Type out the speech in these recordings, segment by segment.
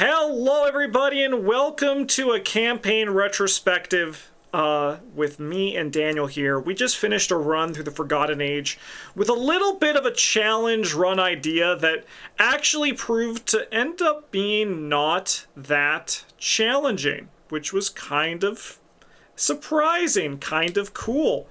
Hello, everybody, and welcome to a campaign retrospective with me and Daniel here. We just finished a run through the Forgotten Age with a little bit of a challenge run idea that actually proved to end up being not that challenging, which was kind of surprising, kind of cool.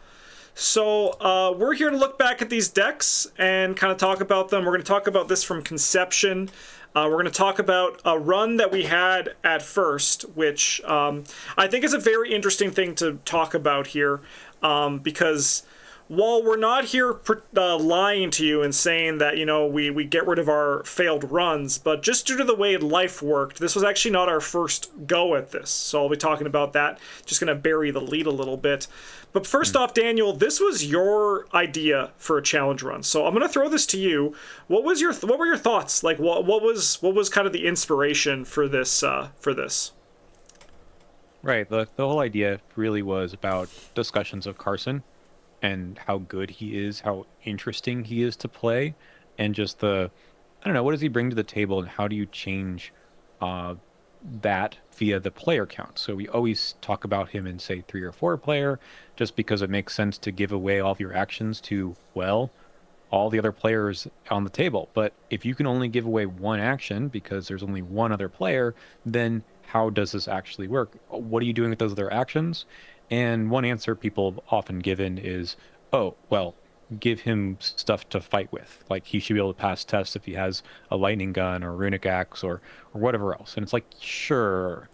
So we're here to look back at these decks and kind of talk about them. We're going to talk about this from conception. We're going to talk about a run that we had at first, which I think is a very interesting thing to talk about here, because while we're not here lying to you and saying that, you know, we get rid of our failed runs, but just due to the way life worked, this was actually not our first go at this. So I'll be talking about that, just going to bury the lead a little bit. But first off, Daniel, this was your idea for a challenge run. So I'm going to throw this to you. What were your thoughts? Like what was kind of the inspiration for this Right. The whole idea really was about discussions of Carson and how good he is, how interesting he is to play, and just I don't know, what does he bring to the table and how do you change that via the player count? So we always talk about him in, say, 3 or 4 player, just because it makes sense to give away all of your actions to, well, all the other players on the table. But if you can only give away one action because there's only one other player, then how does this actually work? What are you doing with those other actions? And one answer people have often given is, oh, well, give him stuff to fight with. Like, he should be able to pass tests if he has a lightning gun or runic axe or whatever else. And it's like, sure,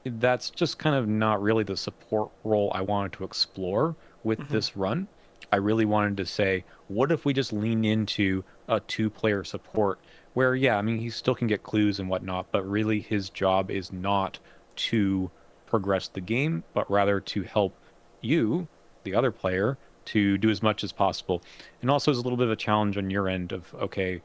that's just kind of not really the support role I wanted to explore with this run. I really wanted to say, what if we just lean into a 2-player support where, yeah, I mean, he still can get clues and whatnot, but really his job is not to progress the game, but rather to help you, the other player, to do as much as possible. And also is a little bit of a challenge on your end of, okay,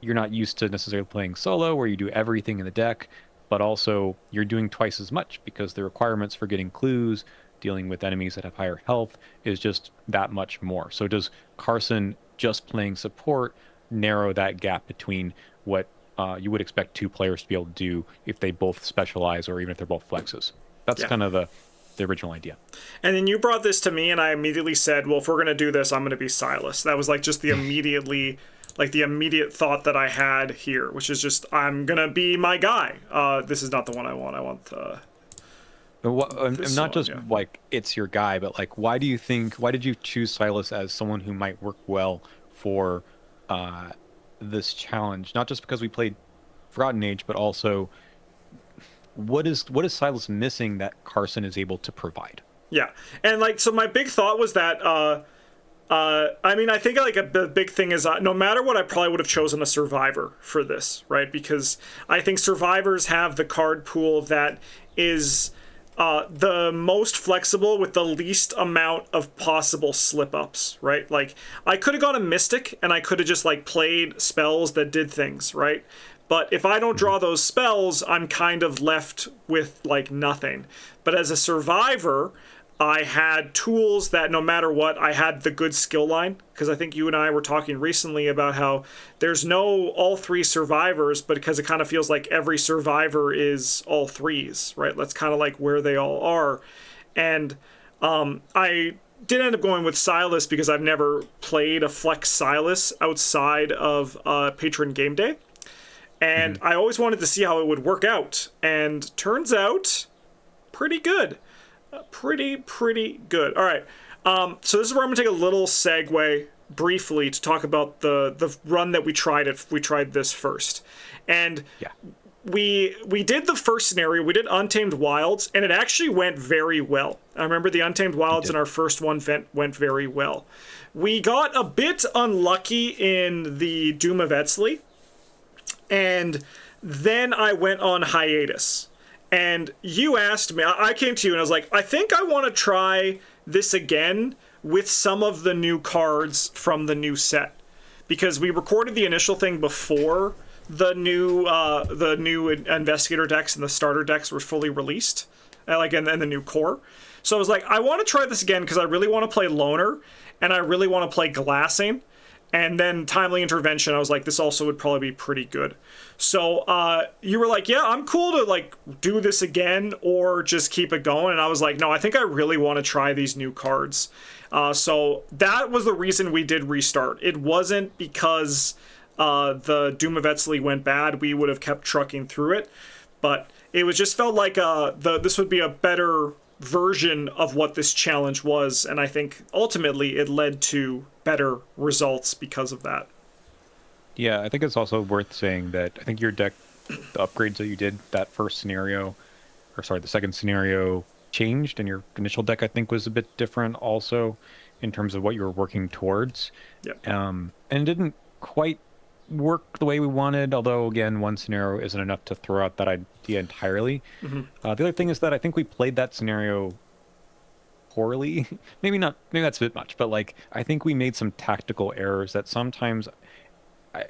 you're not used to necessarily playing solo where you do everything in the deck, but also you're doing twice as much because the requirements for getting clues, dealing with enemies that have higher health is just that much more. So does Carson just playing support narrow that gap between what you would expect 2 players to be able to do if they both specialize or even if they're both flexes? That's kind of the original idea. And then you brought this to me, and I immediately said, well, if we're going to do this, I'm going to be Silas. That was like just the immediate thought that I had here, which is just, I'm going to be my guy. This is not the one I want. I want I'm not just like it's your guy, but like, why did you choose Silas as someone who might work well for this challenge? Not just because we played Forgotten Age, but also what is Silas missing that Carson is able to provide? Yeah. And like, so my big thought was that I mean, I think like the big thing is no matter what, I probably would have chosen a survivor for this, right? Because I think survivors have the card pool that is the most flexible with the least amount of possible slip-ups, right? Like, I could have gone a Mystic, and I could have just, like, played spells that did things, right? But if I don't draw those spells, I'm kind of left with, like, nothing. But as a survivor, I had tools that no matter what, I had the good skill line. Because I think you and I were talking recently about how there's no all 3 survivors, but because it kind of feels like every survivor is all 3s, right? That's kind of like where they all are. And I did end up going with Silas because I've never played a Flex Silas outside of Patron Game Day. And I always wanted to see how it would work out. And turns out, pretty good. Pretty good. All right. So this is where I'm going to take a little segue briefly to talk about the run that we tried. We tried this first. And we did the first scenario. We did Untamed Wilds, and it actually went very well. I remember the Untamed Wilds in our first one went very well. We got a bit unlucky in the Doom of Etzley, and then I went on hiatus. And you asked me, I came to you and I was like, I think I want to try this again with some of the new cards from the new set. Because we recorded the initial thing before the new investigator decks and the starter decks were fully released. And the new core. So I was like, I want to try this again because I really want to play Loner and I really want to play Glassing. And then timely intervention, I was like, this also would probably be pretty good. So you were like, yeah, I'm cool to like do this again or just keep it going. And I was like, no, I think I really want to try these new cards. So that was the reason we did restart. It wasn't because the Doom of Etzli went bad. We would have kept trucking through it. But it was just felt like this would be a better version of what this challenge was. And I think ultimately it led to better results because of that. Yeah, I think it's also worth saying that I think your deck, the upgrades that you did, that first scenario, or sorry, the second scenario changed, and your initial deck, I think, was a bit different also in terms of what you were working towards. Yep. And it didn't quite work the way we wanted, although, again, one scenario isn't enough to throw out that idea entirely. The other thing is that I think we played that scenario poorly. Maybe not, maybe that's a bit much, but like, I think we made some tactical errors that sometimes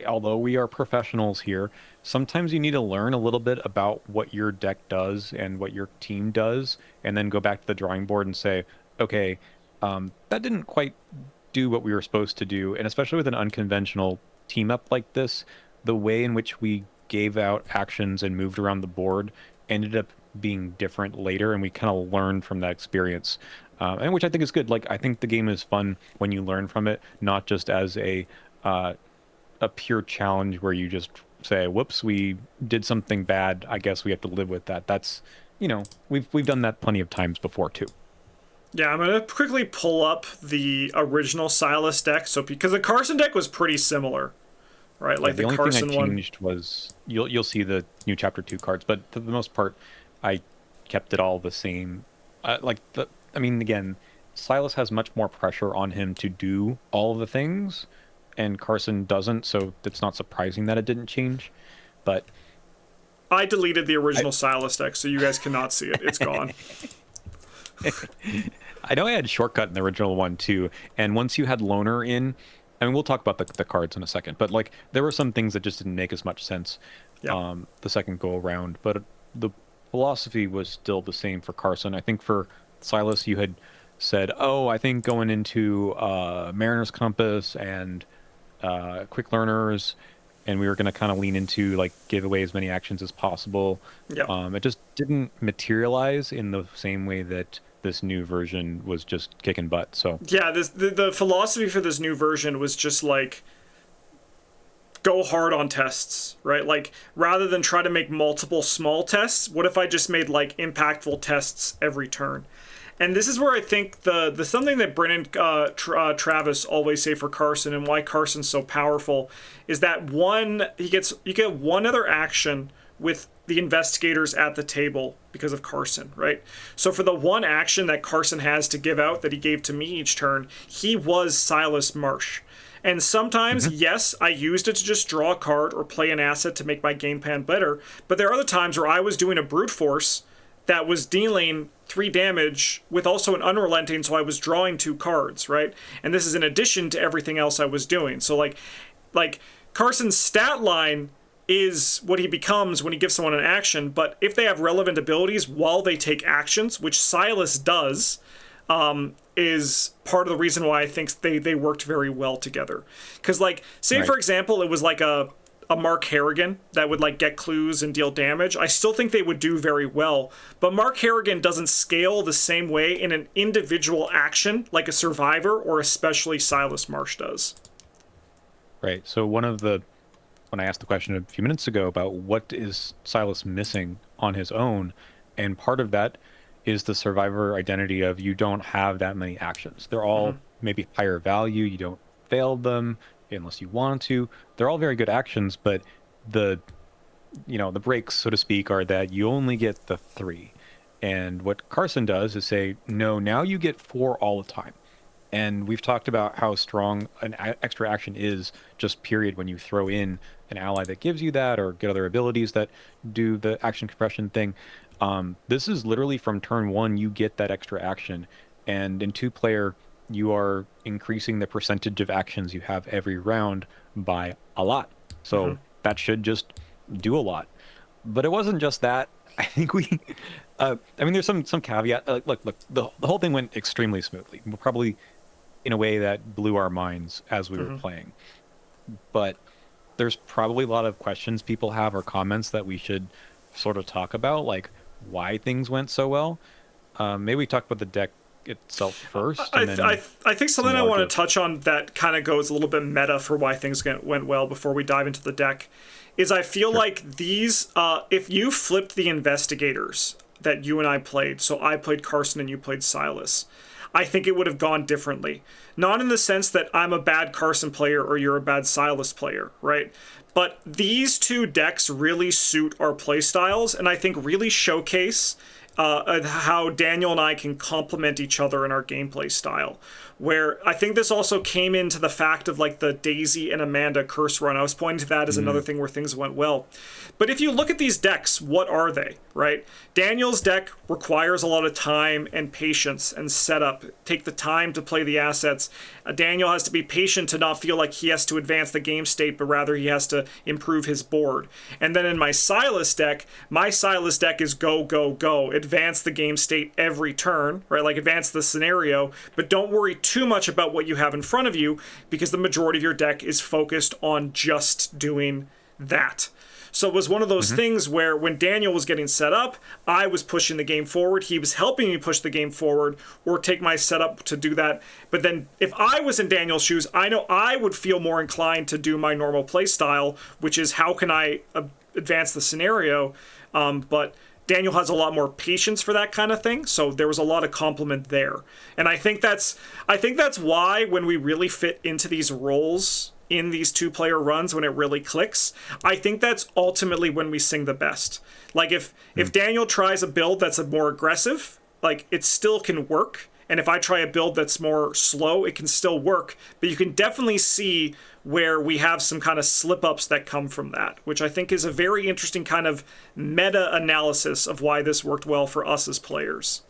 although we are professionals here, sometimes you need to learn a little bit about what your deck does and what your team does, and then go back to the drawing board and say, okay, that didn't quite do what we were supposed to do. And especially with an unconventional team up like this, the way in which we gave out actions and moved around the board ended up being different later, and we kind of learned from that experience. And which I think is good. Like, I think the game is fun when you learn from it, not just as a pure challenge where you just say, whoops, we did something bad, I guess we have to live with that. That's, we've done that plenty of times before too. Yeah, I'm gonna quickly pull up the original Silas deck. So because the Carson deck was pretty similar, right? Like The only Carson thing I one. changed was you'll see the new chapter 2 cards, but for the most part I kept it all the same. Again, Silas has much more pressure on him to do all of the things, and Carson doesn't, so it's not surprising that it didn't change. But I deleted the original Silas deck, so you guys cannot see it. It's gone. I know I had Shortcut in the original one too, and once you had Loner in, I mean, we'll talk about the cards in a second, but like there were some things that just didn't make as much sense the second go around, but the philosophy was still the same for Carson. I think for Silas, you had said, oh, I think going into Mariner's Compass and quick learners, and we were going to kind of lean into like give away as many actions as possible. It just didn't materialize in the same way that this new version was just kicking butt. So yeah, the philosophy for this new version was just like go hard on tests, right? Like rather than try to make multiple small tests, what if I just made like impactful tests every turn? And this is where I think the something that Brennan Travis always say for Carson and why Carson's so powerful is that you get one other action with the investigators at the table because of Carson, right? So for the one action that Carson has to give out that he gave to me each turn, he was Silas Marsh. And sometimes, yes, I used it to just draw a card or play an asset to make my game plan better. But there are other times where I was doing a brute force that was dealing 3 damage with also an unrelenting, so I was drawing 2 cards, right? And this is in addition to everything else I was doing. So like Carson's stat line is what he becomes when he gives someone an action, but if they have relevant abilities while they take actions, which Silas does, is part of the reason why I think they worked very well together. Because like, say for example, it was like a Mark Harrigan that would like get clues and deal damage, I still think they would do very well. But Mark Harrigan doesn't scale the same way in an individual action like a Survivor or especially Silas Marsh does. Right. So when I asked the question a few minutes ago about what is Silas missing on his own, and part of that is the Survivor identity of you don't have that many actions. They're all maybe higher value. You don't fail them unless you want to. They're all very good actions, but the breaks, so to speak, are that you only get the 3. And what Carson does is say, no, now you get 4 all the time. And we've talked about how strong an extra action is just period when you throw in an ally that gives you that or get other abilities that do the action compression thing. This is literally from turn 1, you get that extra action. And in 2-player, you are increasing the percentage of actions you have every round by a lot. So that should just do a lot. But it wasn't just that. I think there's some caveat. Look, the whole thing went extremely smoothly. We'll probably in a way that blew our minds as we were Hmm. playing. But there's probably a lot of questions people have or comments that we should sort of talk about, like why things went so well. Maybe we talk about the deck itself first, and then I think some something I want larger. to touch on that kind of goes a little bit meta for why things went well before we dive into the deck is I feel Sure. like these, if you flipped the investigators that you and I played, so I played Carson and you played Silas, I think it would have gone differently. Not in the sense that I'm a bad Carson player or you're a bad Silas player, right? But these two decks really suit our playstyles and I think really showcase how Daniel and I can complement each other in our gameplay style. Where I think this also came into the fact of like the Daisy and Amanda curse run. I was pointing to that as another Mm, thing where things went well. But if you look at these decks, what are they, right? Daniel's deck requires a lot of time and patience and setup. Take the time to play the assets. Daniel has to be patient to not feel like he has to advance the game state, but rather he has to improve his board. And then in my Silas deck is go, go, go. Advance the game state every turn, right? Like advance the scenario, but don't worry too much about what you have in front of you because the majority of your deck is focused on just doing that. So it was one of those hmm things where when Daniel was getting set up, I was pushing the game forward. He was helping me push the game forward or take my setup to do that. But then if I was in Daniel's shoes, I know I would feel more inclined to do my normal play style, which is how can I advance the scenario. But Daniel has a lot more patience for that kind of thing, so there was a lot of compliment there. And I think that's why when we really fit into these roles in these two-player runs when it really clicks, I think that's ultimately when we sing the best. Like if Daniel tries a build that's a more aggressive, like it still can work. And if I try a build that's more slow, it can still work. But you can definitely see where we have some kind of slip ups that come from that, which I think is a very interesting kind of meta analysis of why this worked well for us as players.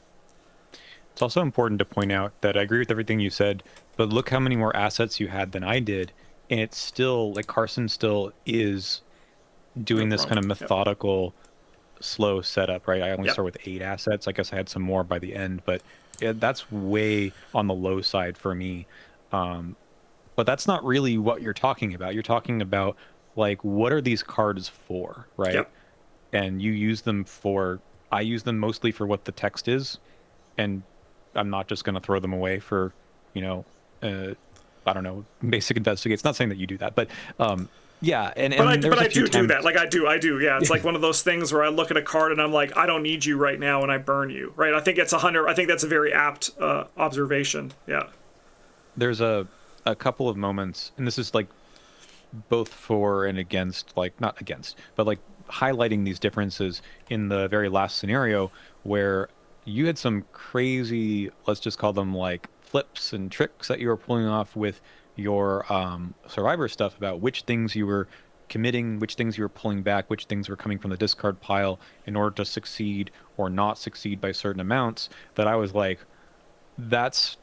It's also important to point out that I agree with everything you said, but look how many more assets you had than I did, and it's still like Carson still is No doing this problem. kind of Yep. methodical, slow setup, right? I only Yep. start with 8 assets. I guess I had some more by the end, but yeah, that's way on the low side for me. Um, but that's not really what you're talking about. You're talking about like what are these cards for, right? Yep. And you use them for, I use them mostly for what the text is, and I'm not just going to throw them away for, you know, uh, I don't know, basic investigate. It's not saying that you do that, but yeah, and But there's a I few do do times. that. Like I do. Yeah, it's like one of those things where I look at a card and I'm like, I don't need you right now, and I burn you. Right. I think it's 100. I think that's a very apt observation. Yeah. There's a couple of moments, and this is like both for and against, like not against, but like highlighting these differences in the very last scenario where you had some crazy, let's just call them like flips and tricks that you were pulling off with your survivor stuff about which things you were committing, which things you were pulling back, which things were coming from the discard pile in order to succeed or not succeed by certain amounts, that I was like, that's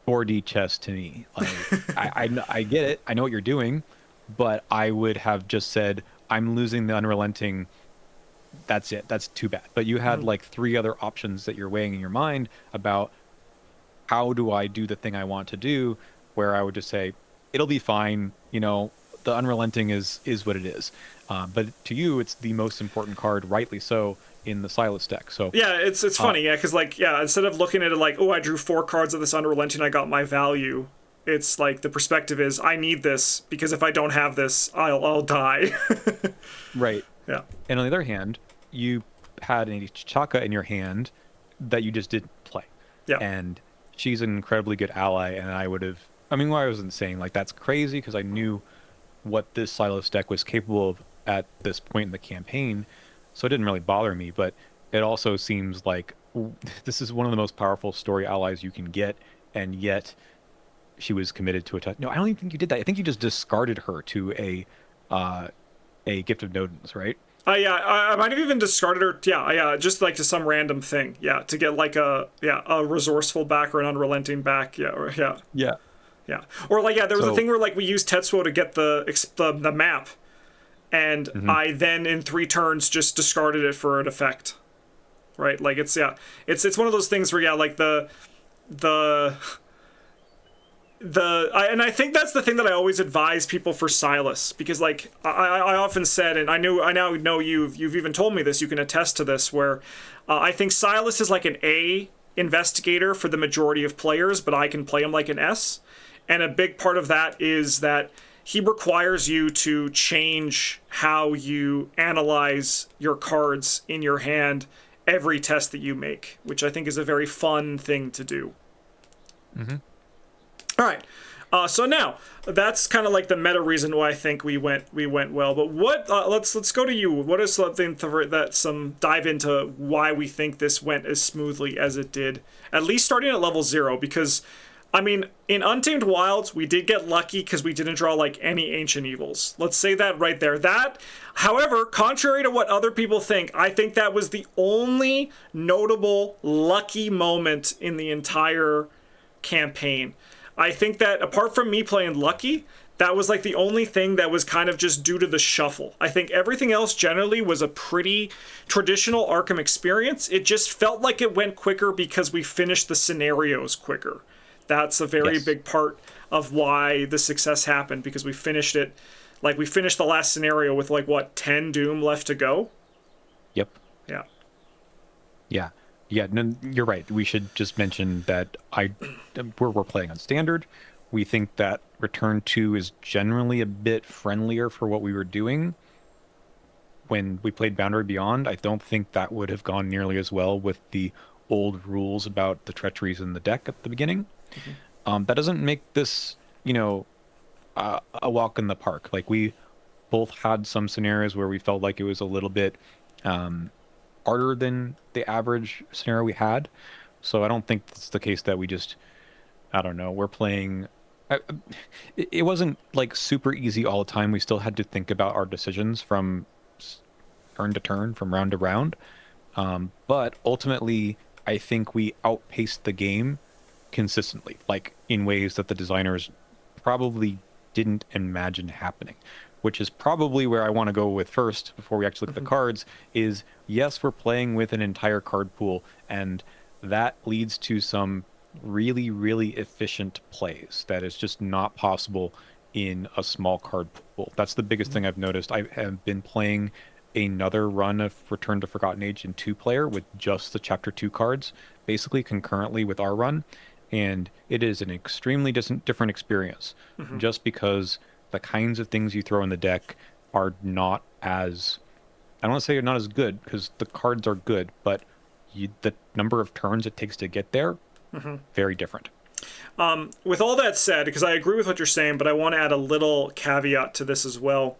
4D chess to me. Like I get it. I know what you're doing, but I would have just said, I'm losing the unrelenting. That's it. That's too bad. But you had like three other options that you're weighing in your mind about how do I do the thing I want to do, where I would just say, it'll be fine. The unrelenting is what it is. But to you, it's the most important card, rightly so, in the Silas deck. So Yeah, it's uh, funny, yeah, because like yeah, instead of looking at it like, oh, I drew 4 cards of this unrelenting, I got my value. It's like the perspective is I need this because if I don't have this, I'll die. right. Yeah, And on the other hand, you had a Chaka in your hand that you just didn't play. yeah, And she's an incredibly good ally. And I would have, I mean, I wasn't saying like that's crazy because I knew what this Silos deck was capable of at this point in the campaign. So it didn't really bother me. But it also seems like this is one of the most powerful story allies you can get. And yet she was committed to a touch. No, I don't even think you did that. I think you just discarded her to uh, a Gift of Nodens, right? yeah, I might have even discarded her. Yeah, yeah, just like to some random thing. Yeah, to get like a resourceful back or an unrelenting back. Yeah, or, yeah, Yeah. yeah, or like yeah, there was a So thing where like we used Tetsuo to get the map, and mhm. I then in 3 turns just discarded it for an effect. Right, like it's yeah, it's one of those things where yeah, like the and I think that's the thing that I always advise people for Silas, because like I often said, and I now know you've even told me this, you can attest to this, where I think Silas is like an A investigator for the majority of players, but I can play him like an S. And a big part of that is that he requires you to change how you analyze your cards in your hand every test that you make, which I think is a very fun thing to do. Mm-hmm. All right. So now that's kind of like the meta reason why I think we went well. But what? Let's go to you. What is something that some dive into why we think this went as smoothly as it did? At least starting at level 0, because I mean, in Untamed Wilds, we did get lucky because we didn't draw like any Ancient Evils. Let's say that right there. That, however, contrary to what other people think, I think that was the only notable lucky moment in the entire campaign. I think that apart from me playing lucky, that was like the only thing that was kind of just due to the shuffle. I think everything else generally was a pretty traditional Arkham experience. It just felt like it went quicker because we finished the scenarios quicker. That's a very big part of why the success happened, because we finished it, like we finished the last scenario with like, what, 10 Doom left to go? Yep. Yeah. Yeah. Yeah, no, you're right. We should just mention that we're playing on standard. We think that Return 2 is generally a bit friendlier for what we were doing. When we played Boundary Beyond, I don't think that would have gone nearly as well with the old rules about the treacheries in the deck at the beginning. Mm-hmm. That doesn't make this, a walk in the park. Like, we both had some scenarios where we felt like it was a little bit harder than the average scenario we had. So I don't think it's the case that we just, I don't know, we're playing. It wasn't like super easy all the time. We still had to think about our decisions from turn to turn, from round to round. But ultimately, I think we outpaced the game consistently, like in ways that the designers probably didn't imagine happening, which is probably where I want to go with first before we actually look at the cards. Is yes, we're playing with an entire card pool, and that leads to some really, really efficient plays that is just not possible in a small card pool. That's the biggest thing I've noticed. I have been playing another run of Return to Forgotten Age in 2-player with just the Chapter 2 cards, basically concurrently with our run, and it is an extremely different experience, just because the kinds of things you throw in the deck are not as, I don't want to say they're not as good, because the cards are good, but the number of turns it takes to get there, very different. With all that said, because I agree with what you're saying, but I want to add a little caveat to this as well.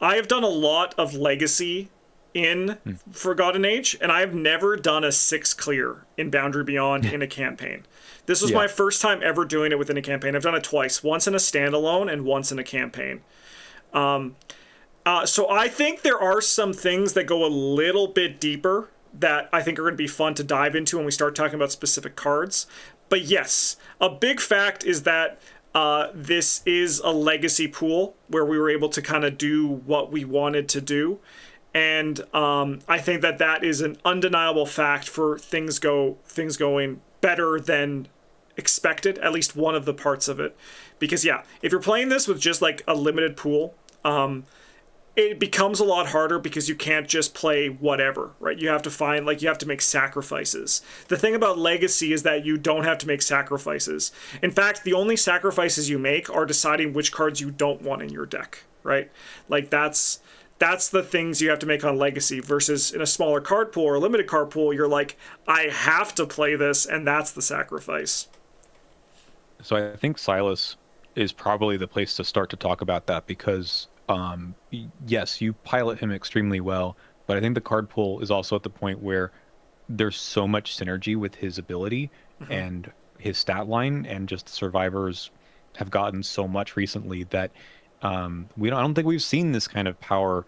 I have done a lot of Legacy in Forgotten Age, and I've never done a 6 clear in Boundary Beyond in a campaign. This was my first time ever doing it within a campaign. I've done it twice, once in a standalone and once in a campaign. So I think there are some things that go a little bit deeper that I think are going to be fun to dive into when we start talking about specific cards. But yes, a big fact is that this is a Legacy pool where we were able to kind of do what we wanted to do. And I think that is an undeniable fact for things going better than expected, at least one of the parts of it. Because yeah, if you're playing this with just like a limited pool, it becomes a lot harder because you can't just play whatever, right? You have to make sacrifices. The thing about Legacy is that you don't have to make sacrifices. In fact, the only sacrifices you make are deciding which cards you don't want in your deck, right? Like that's the things you have to make on Legacy, versus in a smaller card pool or a limited card pool, you're like, I have to play this, and that's the sacrifice. So I think Silas is probably the place to start to talk about that, because yes, you pilot him extremely well, but I think the card pool is also at the point where there's so much synergy with his ability and his stat line, and just survivors have gotten so much recently that I don't think we've seen this kind of power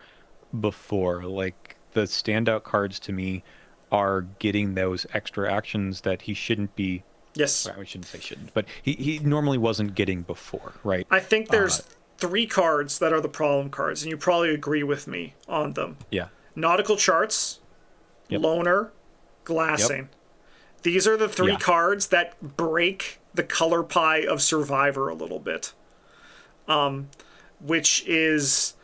before. Like, the standout cards to me are getting those extra actions that he shouldn't be. Yes. Well, I shouldn't say shouldn't, but he normally wasn't getting before, right? I think there's 3 cards that are the problem cards, and you probably agree with me on them. Yeah. Nautical Charts, Loner, Glassing. These are the three Yeah. cards that break the color pie of Survivor a little bit, which is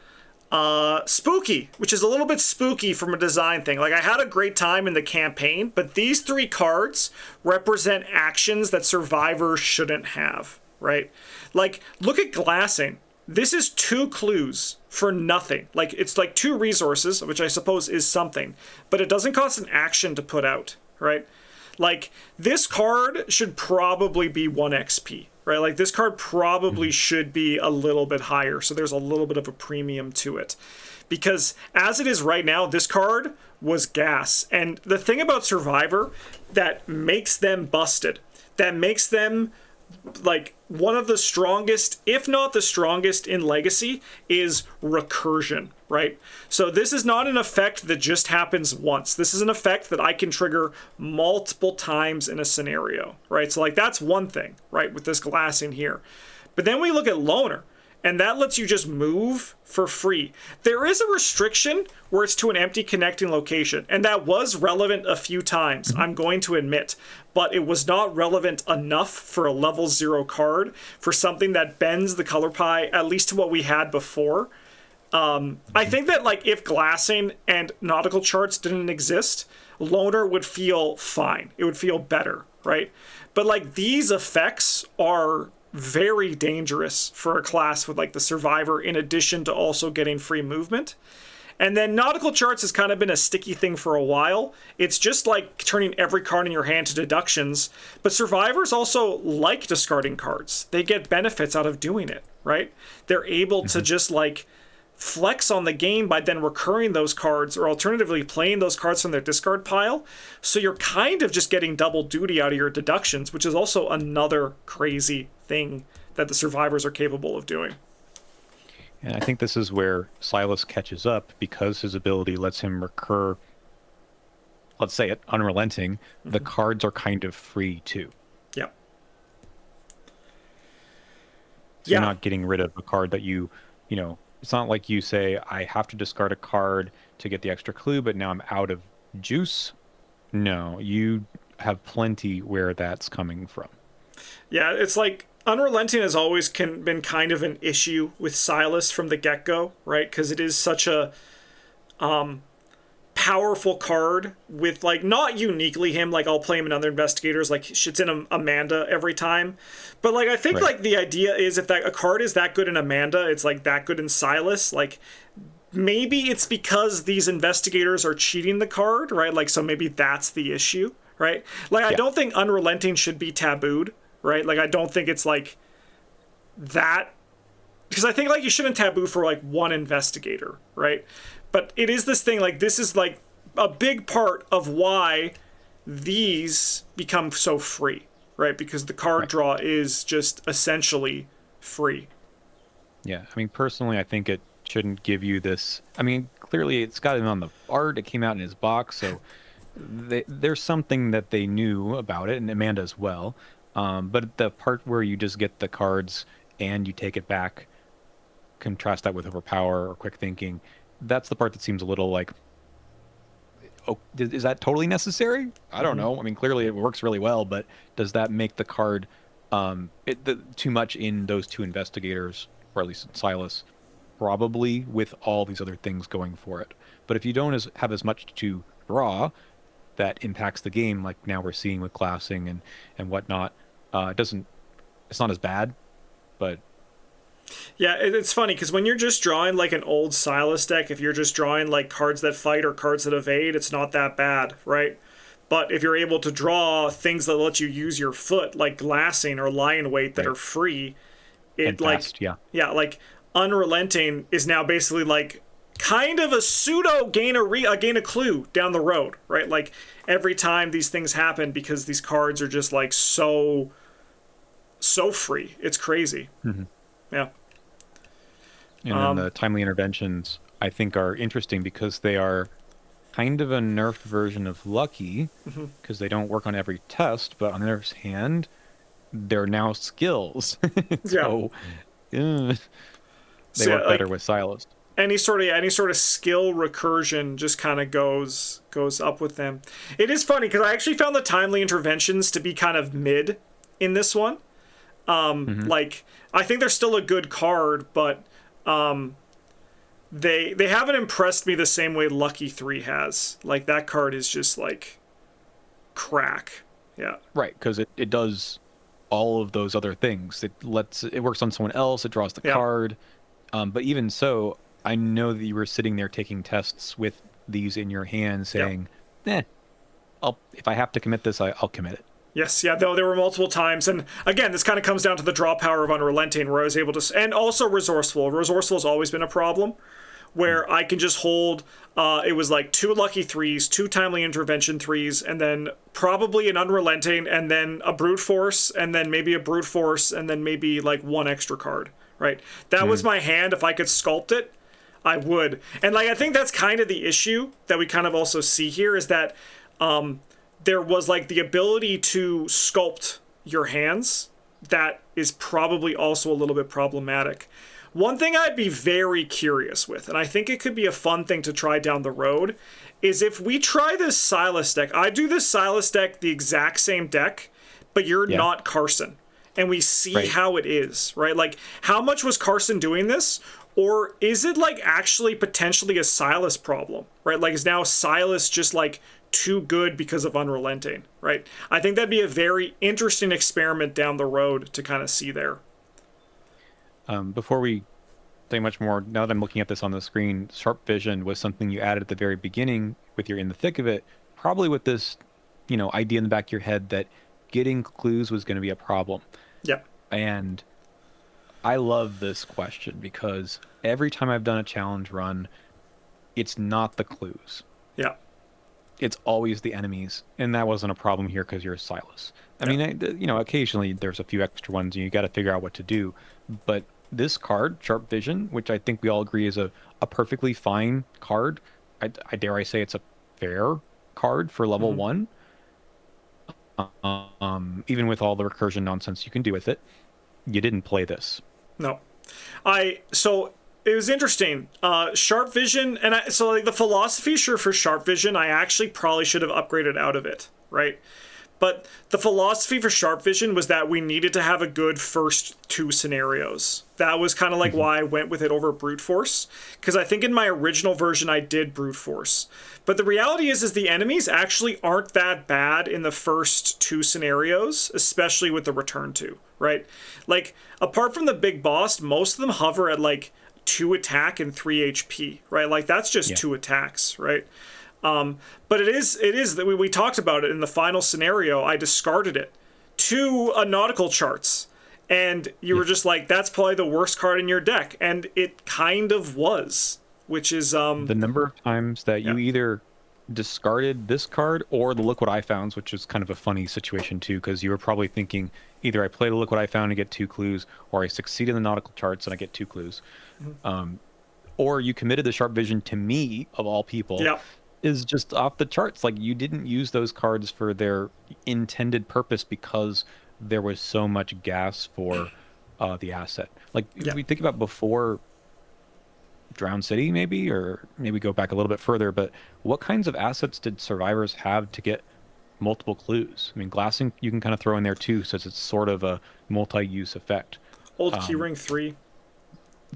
spooky, which is a little bit spooky from a design thing. Like, I had a great time in the campaign, but these three cards represent actions that Survivor shouldn't have, right? Like, look at glassing. This is 2 clues for nothing. Like, it's like 2 resources, which I suppose is something, but it doesn't cost an action to put out, right? Like, this card should probably be 1 XP, right? Like, this card probably should be a little bit higher, so there's a little bit of a premium to it. Because as it is right now, this card was gas. And the thing about Survivor that makes them busted, that makes them like one of the strongest, if not the strongest in Legacy, is recursion, right? So this is not an effect that just happens once. This is an effect that I can trigger multiple times in a scenario, right? So like that's one thing, right, with this glassing here. But then we look at Loner, and that lets you just move for free. There is a restriction where it's to an empty connecting location, and that was relevant a few times, I'm going to admit, but it was not relevant enough for a level 0 card for something that bends the color pie, at least to what we had before. I think that like if glassing and nautical charts didn't exist, Loner would feel fine. It would feel better, right? But like these effects are very dangerous for a class with like the Survivor, in addition to also getting free movement. And then nautical charts has kind of been a sticky thing for a while. It's just like turning every card in your hand to deductions. But Survivors also like discarding cards. They get benefits out of doing it, right? They're able to just like flex on the game by then recurring those cards, or alternatively playing those cards from their discard pile. So you're kind of just getting double duty out of your deductions, which is also another crazy thing that the Survivors are capable of doing. And I think this is where Silas catches up, because his ability lets him recur, let's say it, unrelenting. The cards are kind of free too. Yeah. So you're not getting rid of a card that you know, it's not like you say, I have to discard a card to get the extra clue, but now I'm out of juice. No, you have plenty where that's coming from. Yeah, it's like unrelenting has always been kind of an issue with Silas from the get-go, right? Because it is such a powerful card with, like, not uniquely him. Like, I'll play him in other investigators. Like, it's in Amanda every time. But, like, I think, like, the idea is if a card is that good in Amanda, it's, like, that good in Silas. Like, maybe it's because these investigators are cheating the card, right? Like, so maybe that's the issue, right? Like, I don't think unrelenting should be tabooed, right? Like, I don't think it's, like, that. Because I think, like, you shouldn't taboo for, like, one investigator, right? But it is this thing, like, this is, like, a big part of why these become so free, right? Because the card draw is just essentially free. Yeah, I mean, personally, I think it shouldn't give you this. I mean, clearly it's got him on the art. It came out in his box, so there's something that they knew about it, and Amanda as well. But the part where you just get the cards and you take it back, contrast that with Overpower or Quick Thinking, that's the part that seems a little like, oh, is that totally necessary? I don't know. I mean, clearly it works really well, but does that make the card too much in those two investigators, or at least in Silas? Probably, with all these other things going for it. But if you don't have as much to draw, that impacts the game, like now we're seeing with glassing and whatnot. It's not as bad, but yeah, it's funny because when you're just drawing like an old Silas deck, if you're just drawing like cards that fight or cards that evade, it's not that bad, right? But if you're able to draw things that let you use your foot, like glassing or lion weight, that are free, it like fast, like unrelenting is now basically like kind of a pseudo gain a clue down the road, right? Like every time these things happen, because these cards are just like so free, it's crazy. Yeah. And then the timely interventions, I think, are interesting because they are kind of a nerfed version of Lucky, because they don't work on every test, but on the other hand, they're now skills. So they work better with Silas. any sort of skill recursion just kind of goes up with them. It is funny because I actually found the timely interventions to be kind of mid in this one. Like I think they're still a good card, but they haven't impressed me the same way Lucky 3 has. Like that card is just like crack. Yeah. Right, because it does all of those other things. It works on someone else. It draws the card. But even so, I know that you were sitting there taking tests with these in your hand, saying, if I have to commit this, I'll commit it. Yes, yeah, though there were multiple times. And again, this kind of comes down to the draw power of Unrelenting, where I was able to... And also Resourceful. Resourceful has always been a problem, where I can just hold... it was like 2 Lucky 3s, 2 Timely Intervention 3s, and then probably an Unrelenting, and then a Brute Force, and then maybe a Brute Force, and then maybe like 1 extra card, right? That was my hand. If I could sculpt it, I would. And like I think that's kind of the issue that we kind of also see here, is that... there was like the ability to sculpt your hands that is probably also a little bit problematic. One thing I'd be very curious with, and I think it could be a fun thing to try down the road, is if we try this Silas deck. I do this Silas deck the exact same deck, but you're not Carson. And we see how it is, right? Like, how much was Carson doing this? Or is it like actually potentially a Silas problem, right? Like, is now Silas just like too good because of Unrelenting, right? I think that'd be a very interesting experiment down the road to kind of see there. Before we say much more, now that I'm looking at this on the screen, Sharp Vision was something you added at the very beginning with your In the Thick of It, probably with this, idea in the back of your head that getting clues was going to be a problem. Yeah. And I love this question because every time I've done a challenge run, it's not the clues. Yeah. It's always the enemies, and that wasn't a problem here because you're Silas. I mean, occasionally there's a few extra ones and you got to figure out what to do, but this card, Sharp Vision, which I think we all agree is a perfectly fine card, I dare I say it's a fair card for level 1, even with all the recursion nonsense you can do with it. You didn't play this. No. So it was interesting. Sharp Vision, and so like the philosophy for Sharp Vision, I actually probably should have upgraded out of it, right? But the philosophy for Sharp Vision was that we needed to have a good first 2 scenarios. That was kind of like why I went with it over Brute Force, because I think in my original version I did Brute Force. But the reality is the enemies actually aren't that bad in the first 2 scenarios, especially with the Return to, right? Like, apart from the big boss, most of them hover at like 2 attack and 3 HP, right? Like that's just 2 attacks, right? But it is that we talked about it in the final scenario. I discarded it to a nautical charts, and you were just like, that's probably the worst card in your deck, and it kind of was, which is the number of times that you either discarded this card or the Look What I Found, which is kind of a funny situation too, because you were probably thinking either I play the Look What I Found and get 2 clues, or I succeed in the nautical charts and I get 2 clues, or you committed the Sharp Vision to me of all people. Is just off the charts. Like, you didn't use those cards for their intended purpose because there was so much gas for the asset. Like, if we think about before Drowned City, maybe, or maybe go back a little bit further, but what kinds of assets did survivors have to get multiple clues? I mean, glassing you can kind of throw in there too, since it's sort of a multi-use effect. Old Keyring 3.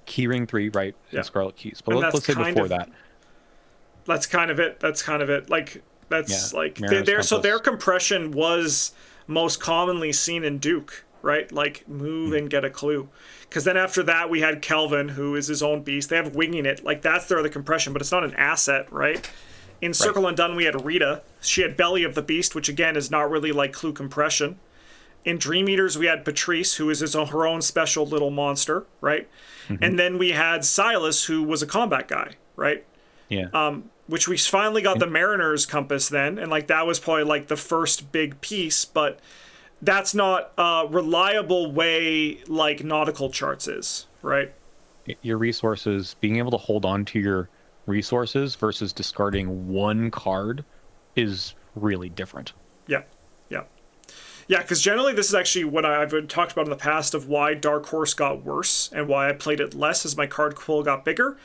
Keyring 3, right, and Scarlet Keys. But let's say before that. That's kind of it. Like, that's like Mariner's their compression was most commonly seen in Duke, right? Like, move and get a clue. Because then after that we had Kelvin, who is his own beast. They have Winging It. Like, that's their other compression, but it's not an asset, right? In Circle Undone we had Rita. She had Belly of the Beast, which again is not really like clue compression. In Dream Eaters we had Patrice, who is her own special little monster, right? And then we had Silas, who was a combat guy, right? Which we finally got the Mariner's Compass then, and like that was probably like the first big piece, but that's not a reliable way like nautical charts is, right? Your resources, being able to hold on to your resources versus discarding one card is really different. Yeah, because generally this is actually what I've talked about in the past of why Dark Horse got worse and why I played it less as my card pool got bigger.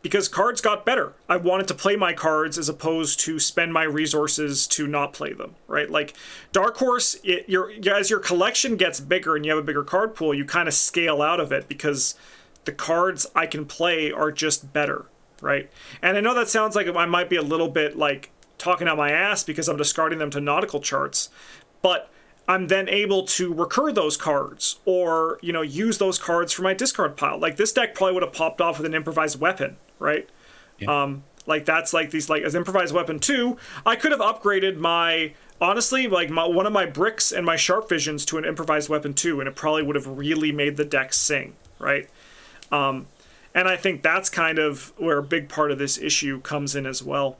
because cards got better. I wanted to play my cards as opposed to spend my resources to not play them, right? Like Dark Horse, as your collection gets bigger and you have a bigger card pool, you kind of scale out of it because the cards I can play are just better, right? And I know that sounds like I might be a little bit like talking out my ass because I'm discarding them to nautical charts, but I'm then able to recur those cards or, use those cards for my discard pile. Like this deck probably would have popped off with an improvised weapon, right? Yeah. Like that's like these, like as improvised weapon 2, I could have upgraded one of my bricks and my sharp visions to an improvised weapon 2, and it probably would have really made the deck sing, right? And I think that's kind of where a big part of this issue comes in as well.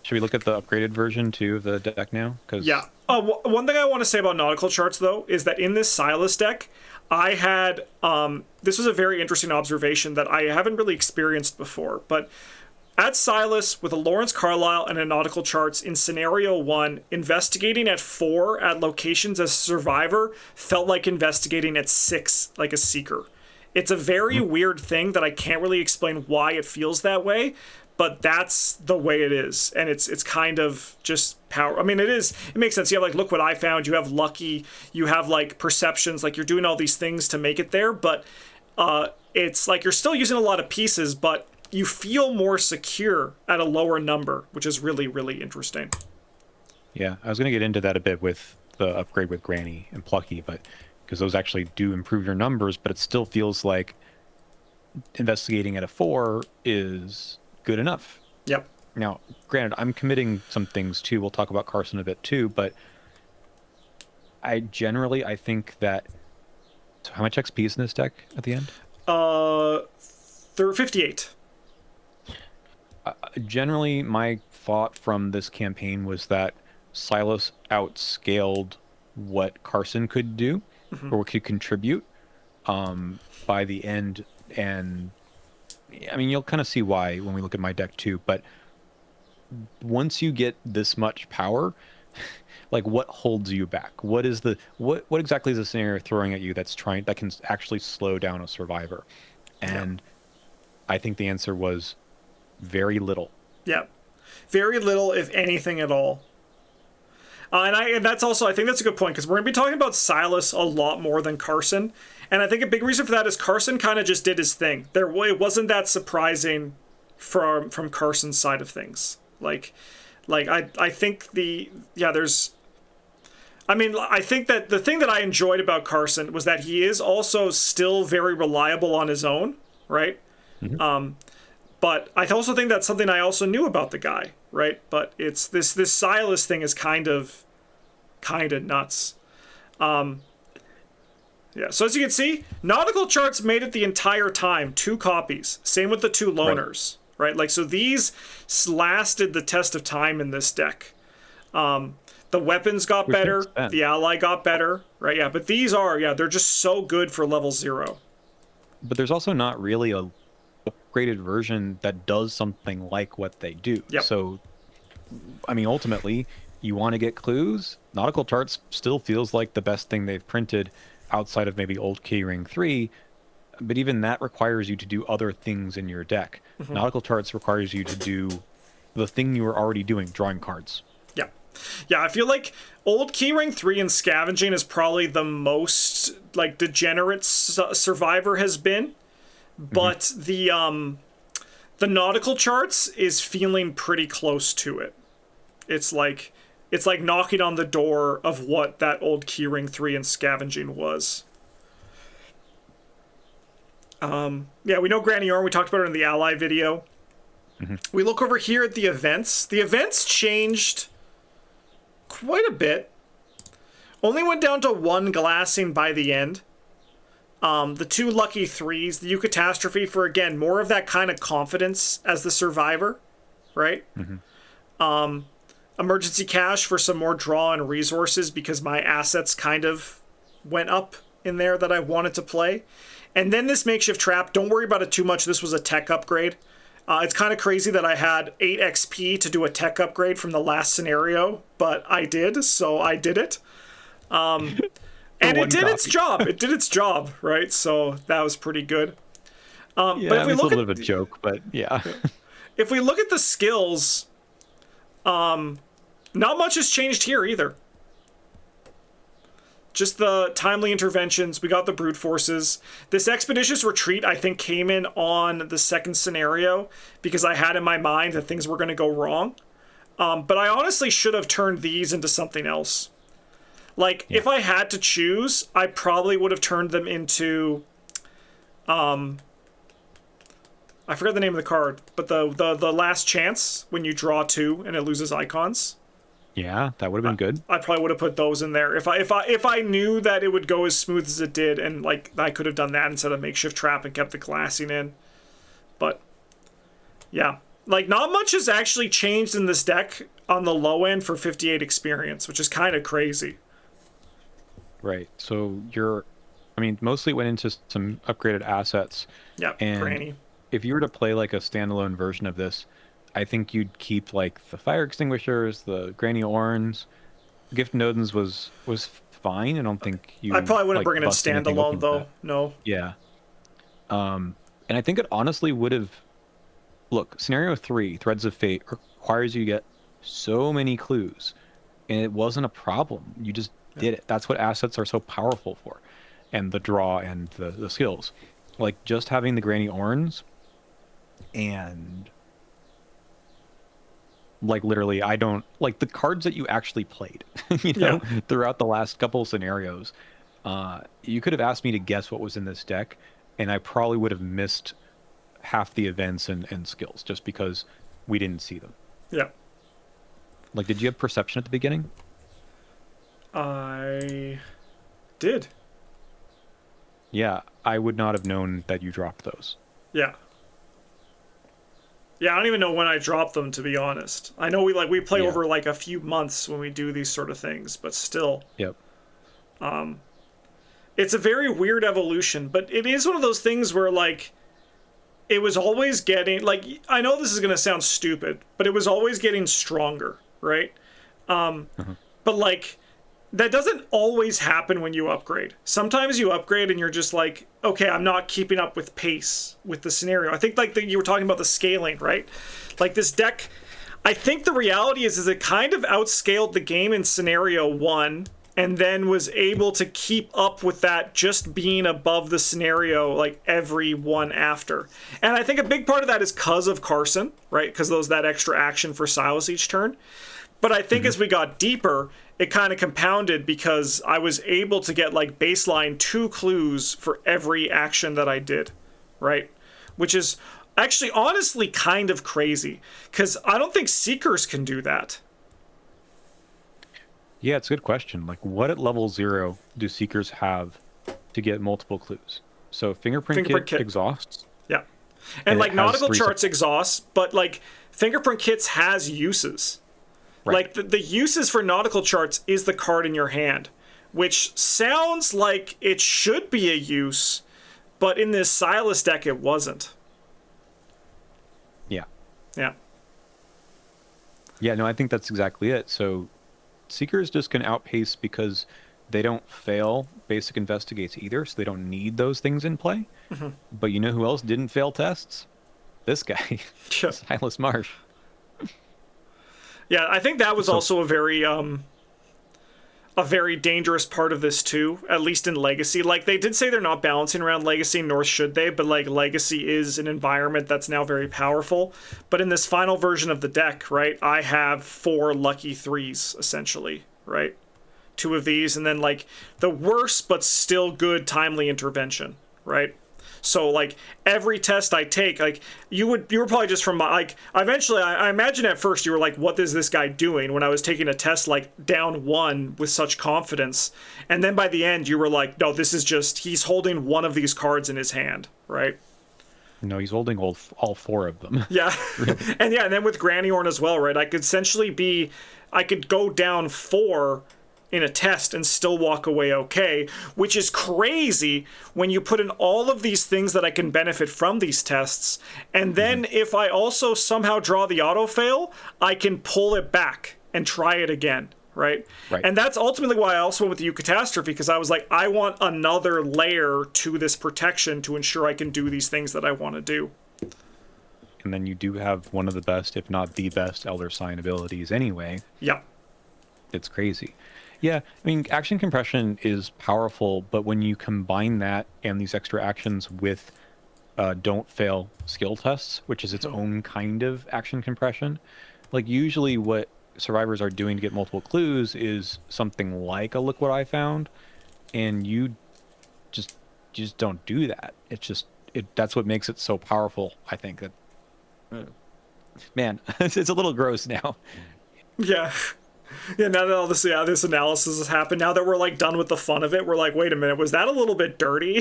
Should we look at the upgraded version too of the deck now? Yeah. One thing I want to say about nautical charts, though, is that in this Silas deck, I had this was a very interesting observation that I haven't really experienced before. But at Silas, with a Lawrence Carlisle and a nautical charts in scenario 1, investigating at 4 at locations as a survivor felt like investigating at 6 like a seeker. It's a very weird thing that I can't really explain why it feels that way. But that's the way it is, and it's kind of just power. I mean, it makes sense. You have like, look what I found. You have lucky. You have like perceptions. Like you're doing all these things to make it there, but it's like you're still using a lot of pieces, but you feel more secure at a lower number, which is really, really interesting. Yeah, I was going to get into that a bit with the upgrade with Granny and Plucky, but because those actually do improve your numbers, but it still feels like investigating at a 4 is good enough. Yep. Now, granted, I'm committing some things too. We'll talk about Carson a bit too, but I think that. So how much XP is in this deck at the end? 58. Generally, my thought from this campaign was that Silas outscaled what Carson could do or could contribute by the end, and I mean, you'll kind of see why when we look at my deck too, but once you get this much power, like what holds you back? What exactly is the scenario throwing at you that can actually slow down a survivor? And I think the answer was very little. Yeah. Very little, if anything at all. And that's also, I think that's a good point, because we're going to be talking about Silas a lot more than Carson. And I think a big reason for that is Carson kind of just did his thing. It wasn't that surprising from Carson's side of things. I think I think that the thing that I enjoyed about Carson was that he is also still very reliable on his own, right? Mm-hmm. But I also think that's something I also knew about the guy, right? But it's this Silas thing is kind of nuts. Yeah, so as you can see, nautical charts made it the entire time, 2 copies. Same with the 2 loners, right? Like, so these lasted the test of time in this deck. The weapons got better, the ally got better, right? Yeah, but these they're just so good for level 0. But there's also not really a upgraded version that does something like what they do. Yep. So, I mean, ultimately, you want to get clues. Nautical charts still feels like the best thing they've printed outside of maybe old Keyring 3, but even that requires you to do other things in your deck. Mm-hmm. Nautical charts requires you to do the thing you were already doing, drawing cards. Yeah. Yeah, I feel like old Keyring 3 and scavenging is probably the most like degenerate survivor has been, but the nautical charts is feeling pretty close to it. It's like knocking on the door of what that old Keyring 3 and scavenging was. Yeah, we know Granny Orn. We talked about it in the ally video. Mm-hmm. We look over here at the events. The events changed quite a bit. Only went down to 1 glassing by the end. The 2 lucky 3s, the Eucatastrophe for, again, more of that kind of confidence as the survivor, right? Mm-hmm. Emergency cash for some more draw and resources because my assets kind of went up in there that I wanted to play. And then this makeshift trap, don't worry about it too much. This was a tech upgrade. It's kind of crazy that I had 8 XP to do a tech upgrade from the last scenario, but I did, so I did it. And it did its job. It did its job, right? So that was pretty good. But Yeah, if I we mean, it's a look little at bit of a joke, but yeah. if we look at the skills, not much has changed here either. Just the timely interventions. We got the brute forces. This expeditious retreat, I think, came in on the second scenario because I had in my mind that things were going to go wrong. But I honestly should have turned these into something else. Like, Yeah. if I had to choose, I probably would have turned them into. I forgot the name of the card, but the last chance when you draw two and it loses icons. Yeah, that would have been good. I probably would have put those in there if I knew that it would go as smooth as it did, and like I could have done that instead of makeshift trap and kept the glassing in. But yeah, like not much has actually changed in this deck on the low end for 58 experience, which is kind of crazy. Right. So I mean, mostly went into some upgraded assets. Yeah, And Granny. if you were to play like a standalone version of this, I think you'd keep like the fire extinguishers, the granny orns. Gift Nodens was fine. I don't think I you probably wouldn't like bring it in bust anything open standalone with that. though. No. Yeah. And I think it honestly would have. Look, scenario 3, Threads of Fate, requires you to get so many clues, and it wasn't a problem. You just did it. That's what assets are so powerful for, and the draw and the skills. Like just having the Granny Orns, and like literally, I don't like the cards that you actually played. Yeah. Throughout the last couple of scenarios, you could have asked me to guess what was in this deck, and I probably would have missed half the events and skills just because we didn't see them. Yeah. Like, did you have perception at the beginning? I did. Yeah, I would not have known that you dropped those. Yeah. Yeah, I don't even know when I dropped them, to be honest. I know we play Yeah. over like a few months when we do these sort of things, but still. Yep. It's a very weird evolution, but it is one of those things where like it was always getting like I know this is going to sound stupid, but it was always getting stronger, right? But like that doesn't always happen when you upgrade. Sometimes you upgrade and you're just like, okay, I'm not keeping up with pace with the scenario. I think like you were talking about the scaling, right? Like this deck, I think the reality is it kind of outscaled the game in scenario 1 and then was able to keep up with that just being above the scenario like every one after. And I think a big part of that is because of Carson, right? Because that extra action for Silas each turn. But I think as we got deeper, it kind of compounded because I was able to get like baseline 2 clues for every action that I did, right? Which is actually honestly kind of crazy because I don't think Seekers can do that. Yeah, it's a good question. Like, what at level 0 do Seekers have to get multiple clues? So Fingerprint Kit exhausts. Yeah. And like it has Nautical 3 Charts exhausts, but like Fingerprint Kits has uses. Right. Like the uses for Nautical Charts is the card in your hand, which sounds like it should be a use, but in this Silas deck it wasn't. Yeah. Yeah. Yeah, no, I think that's exactly it. So Seekers just can outpace because they don't fail basic investigates either, so they don't need those things in play. But you know who else didn't fail tests? This guy, Yeah. Silas Marsh. Yeah, I think that was also a very dangerous part of this too, at least in Legacy. Like they did say they're not balancing around Legacy, nor should they, but like Legacy is an environment that's now very powerful. But in this final version of the deck, right, I have 4 lucky 3s essentially, right? 2 of these and then like the worst but still good timely intervention, right? So like every test I take, like you were probably just from like eventually I imagine at first you were like, what is this guy doing when I was taking a test like down 1 with such confidence, and then by the end you were like, no, this is just he's holding one of these cards in his hand, right? No, he's holding all 4 of them. Yeah. And then with Granny Orn as well, right? I could go down 4 in a test and still walk away okay, which is crazy when you put in all of these things that I can benefit from these tests. And then if I also somehow draw the auto fail, I can pull it back and try it again, right? Right. And that's ultimately why I also went with the Eucatastrophe, because I was like, I want another layer to this protection to ensure I can do these things that I want to do. And then you do have one of the best, if not the best, Elder Sign abilities anyway. Yeah. It's crazy. Yeah, I mean, action compression is powerful, but when you combine that and these extra actions with don't fail skill tests, which is its own kind of action compression, like usually what survivors are doing to get multiple clues is something like a look what I found, and you just just don't do that. It's just that's what makes it so powerful, I think. That man, it's a little gross now. Yeah. Yeah, now that all this this analysis has happened, now that we're like done with the fun of it, we're like, wait a minute, was that a little bit dirty?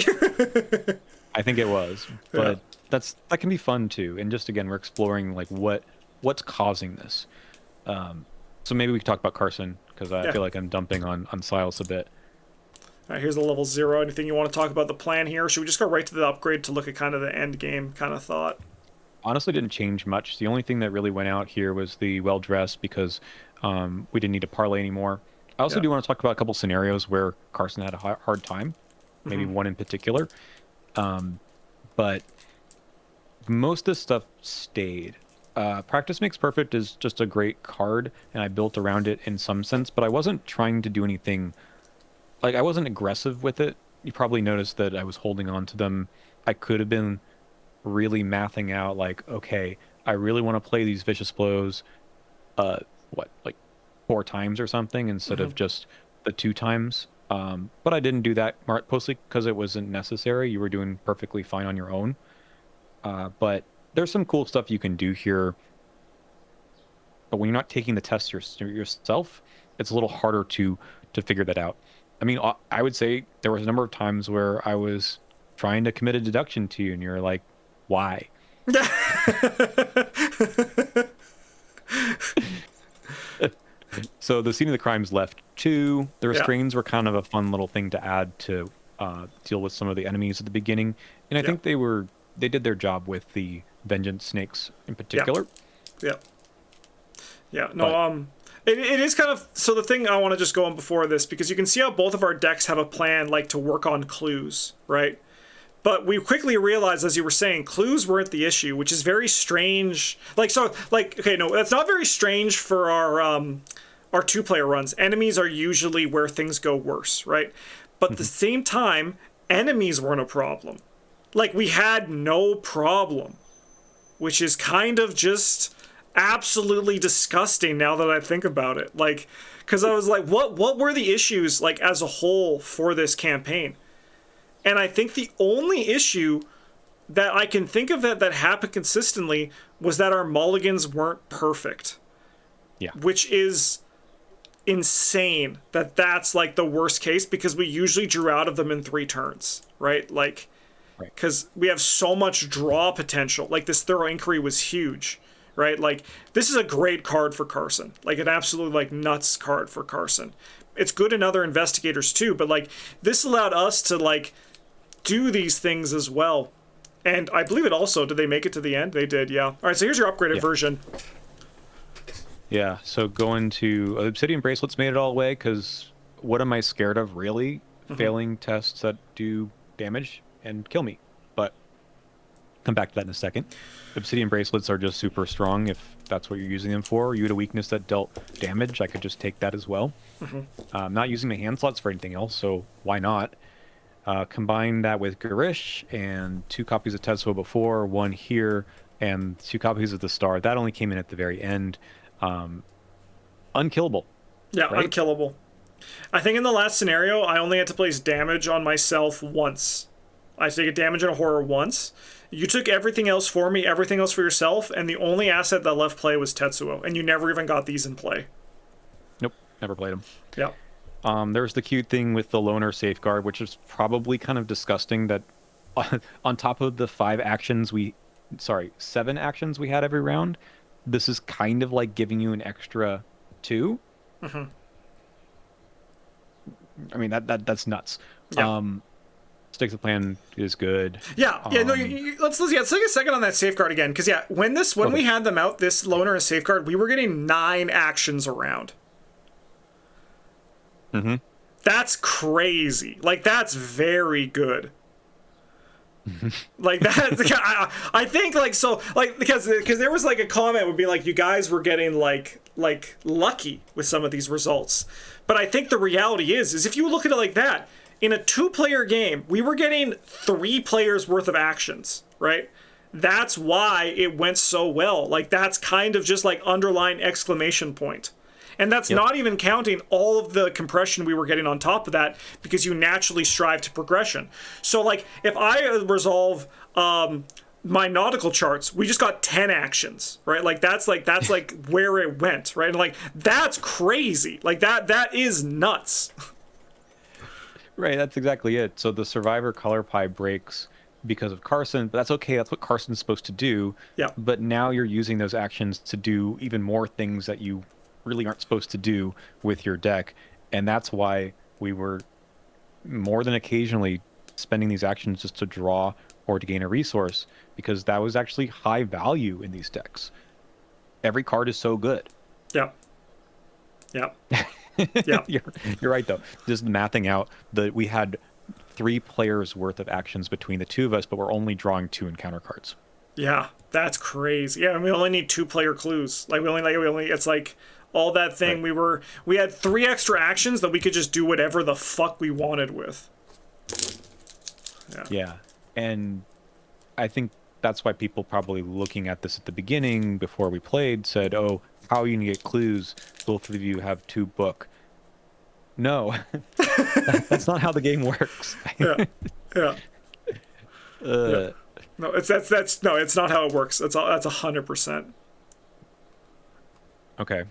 I think it was, but that can be fun too. And just again, we're exploring like what's causing this. So maybe we could talk about Carson, because I feel like I'm dumping on Silas a bit. All right, here's the level 0. Anything you want to talk about the plan here? Or should we just go right to the upgrade to look at kind of the end game kind of thought? Honestly, didn't change much. The only thing that really went out here was the well dressed, because we didn't need to parlay anymore. I also do want to talk about a couple scenarios where Carson had a hard time, maybe one in particular. But most of this stuff stayed. Practice Makes Perfect is just a great card, and I built around it in some sense, but I wasn't trying to do anything. Like, I wasn't aggressive with it. You probably noticed that I was holding on to them. I could have been really mathing out, like, okay, I really want to play these Vicious Blows, like 4 times or something instead of just the 2 times. But I didn't do that, mostly because it wasn't necessary. You were doing perfectly fine on your own. But there's some cool stuff you can do here. But when you're not taking the test yourself, it's a little harder to figure that out. I mean, I would say there was a number of times where I was trying to commit a deduction to you, and you're like, why? So the scene of the crimes left 2. The restraints were kind of a fun little thing to add to deal with some of the enemies at the beginning, and I think they did their job with the vengeance snakes in particular. No, it is kind of, so the thing I want to just go on before this, because you can see how both of our decks have a plan like to work on clues, right? But we quickly realized, as you were saying, clues weren't the issue, which is very strange. Okay, no, that's not very strange for our 2-player runs. Enemies are usually where things go worse, right? But at the same time, enemies weren't a problem. Like, we had no problem, which is kind of just absolutely disgusting now that I think about it. Like, because I was like, what were the issues, like, as a whole for this campaign? And I think the only issue that I can think of that happened consistently was that our mulligans weren't perfect. Yeah. Which is insane that's like the worst case, because we usually drew out of them in 3 turns, right? Like, because we have so much draw potential. Like, this Thorough Inquiry was huge, right? Like, this is a great card for Carson. Like, an absolute, like, nuts card for Carson. It's good in other investigators too, but, like, this allowed us to, like, do these things as well. And I believe it also, did they make it to the end? They did, yeah. All right, so here's your upgraded version. Yeah, so going to Obsidian Bracelets made it all the way, because what am I scared of, really? Failing tests that do damage and kill me. But come back to that in a second. Obsidian Bracelets are just super strong if that's what you're using them for. You had a weakness that dealt damage, I could just take that as well. I'm not using my hand slots for anything else, so why not? Combine that with Garish and 2 copies of Tetsuo before, 1 here, and 2 copies of the Star. That only came in at the very end. Unkillable. Yeah, right? Unkillable. I think in the last scenario, I only had to place damage on myself once. I take a damage in a horror once. You took everything else for me, everything else for yourself, and the only asset that left play was Tetsuo, and you never even got these in play. Nope, never played them. Yeah. There's the cute thing with the Loner Safeguard, which is probably kind of disgusting that on top of the 7 actions we had every round, this is kind of like giving you an extra 2. I mean, that's nuts. Yeah. Stick to the plan is good. Yeah, no. Let's take a second on that safeguard again, because when we had them out, this Loner and Safeguard, we were getting 9 actions around. Mm-hmm. That's crazy. Like, that's very good. Like that, I think like so like because there was like a comment would be like you guys were getting like lucky with some of these results, but I think the reality is if you look at it like that in a 2-player game we were getting 3 players worth of actions, right? That's why it went so well. Like that's kind of just like underline exclamation point. And that's Yep. not even counting all of the compression we were getting on top of that because you naturally strive to progression. So, like, if I resolve my nautical charts, we just got 10 actions, right? That's where it went, right? And like that's crazy. Like that is nuts. Right, that's exactly it. So the survivor color pie breaks because of Carson, but that's okay. That's what Carson's supposed to do. Yeah. But now you're using those actions to do even more things that you really aren't supposed to do with your deck. And that's why we were more than occasionally spending these actions just to draw or to gain a resource, because that was actually high value in these decks. Every card is so good. Yeah. Yeah. Yeah. You're right though. Just mathing out that we had 3 players worth of actions between the two of us, but we're only drawing 2 encounter cards. Yeah. That's crazy. Yeah, and we only need 2-player clues. Like we only it's like all that thing Right. we had 3 extra actions that we could just do whatever the fuck we wanted with. Yeah. Yeah. And I think that's why people probably looking at this at the beginning before we played said, "Oh, how are you gonna get clues? Both of you have 2 book." No, that's not how the game works. Yeah. Yeah. Yeah. uh, No, that's no, it's not how it works. That's 100%. okay.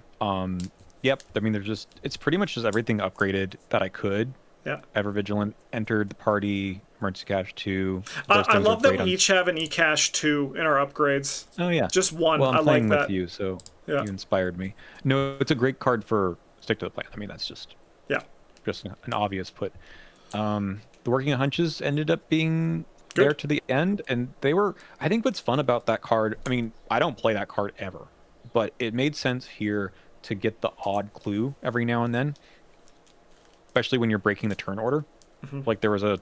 Yep. I mean, it's pretty much just everything upgraded that I could. Yeah. Ever Vigilant entered the party. Emergency Cache 2. Those I things are love that great we each have an eCache 2 in our upgrades. Oh yeah. Just one. Well, I'm I playing like with that. you, so Yeah. you inspired me. No, it's a great card for stick to the plan. I mean, that's just Yeah. an obvious put. The working hunches ended up being Good. there to the end, and they were. I think what's fun about that card. I mean, I don't play that card ever, but it made sense here to get the odd clue every now and then, especially when you're breaking the turn order. Like there was a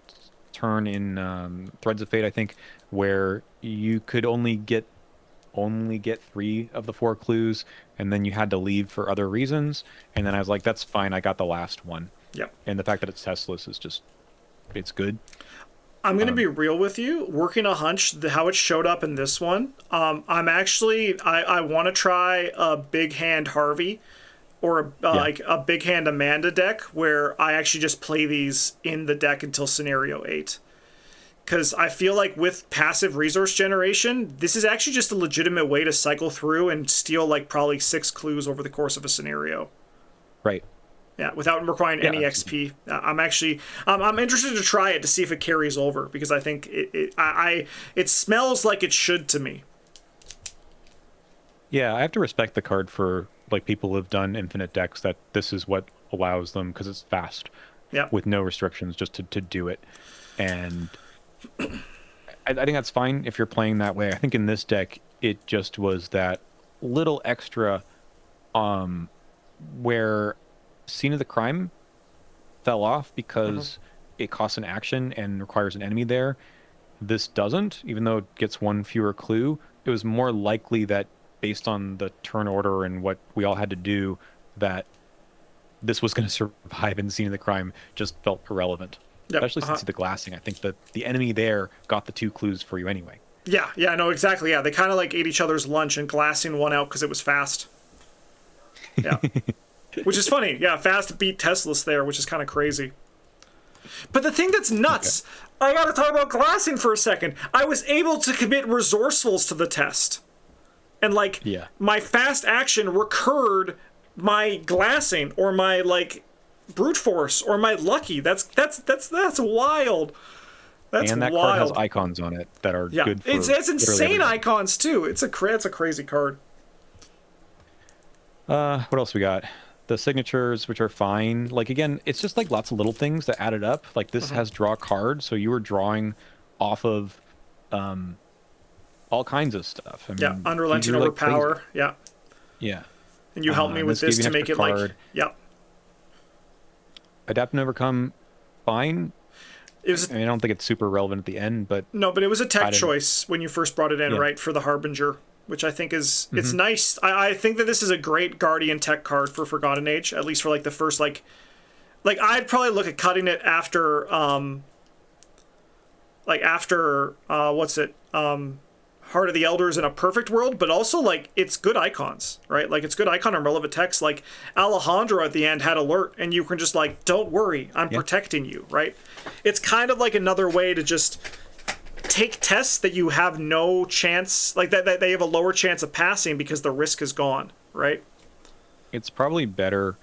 turn in Threads of Fate, I think, where you could only get 3 of the 4 clues, and then you had to leave for other reasons. And then I was like, that's fine. I got the last one. Yeah. And the fact that it's testless is just, it's good. I'm gonna be real with you. Working a hunch, how it showed up in this one. I'm actually I want to try a big hand Harvey, or like a big hand Amanda deck where I actually just play these in the deck until scenario 8. Because I feel like with passive resource generation, this is actually just a legitimate way to cycle through and steal like probably 6 clues over the course of a scenario. Right. Yeah, without requiring any XP. I'm interested to try it to see if it carries over, because I think it smells like it should to me. Yeah, I have to respect the card for like people who have done infinite decks, that this is what allows them, because it's fast. Yeah. With no restrictions, just to do it. And I think that's fine if you're playing that way. I think in this deck, it just was that little extra where Scene of the Crime fell off because it costs an action and requires an enemy there. This doesn't, even though it gets 1 fewer clue. It was more likely that based on the turn order and what we all had to do, that this was going to survive, and Scene of the Crime just felt irrelevant. Yep. Especially since the glassing. I think that the enemy there got the 2 clues for you anyway. Yeah, no, exactly. Yeah, they kind of like ate each other's lunch, and glassing one out because it was fast. Yeah. Which is funny. Yeah, fast beat Teslas there, which is kind of crazy. But the thing that's nuts, I gotta talk about glassing for a second. I was able to commit resourcefuls to the test. And like, my fast action recurred my glassing or my like brute force or my lucky. That's wild. That's and that wild. card has icons on it that are good for it's insane everything. icons too. It's a crazy card. What else we got? The signatures, which are fine. Like, again, it's just like lots of little things that added up. Like, this has draw card, so you were drawing off of all kinds of stuff. I mean, unrelent and overpower. Like, yeah. And you helped me with this to make it card. like, Adapt and Overcome, fine. It was I mean, I don't think it's super relevant at the end, but no, but it was a I tech didn't. choice when you first brought it in, Yeah. right, for the Harbinger, which I think is it's Hmm. nice. I think that this is a great Guardian tech card for Forgotten Age, at least for like the first like I'd probably look at cutting it after after what's it Heart of the Elders in a perfect world, but also like it's good icons, right? Like it's good icon and relevant text. Like Alejandro at the end had alert, and you can just like, don't worry, I'm Yeah. protecting you, right? It's kind of like another way to just take tests that you have no chance, like that they have a lower chance of passing because the risk is gone, right? It's probably better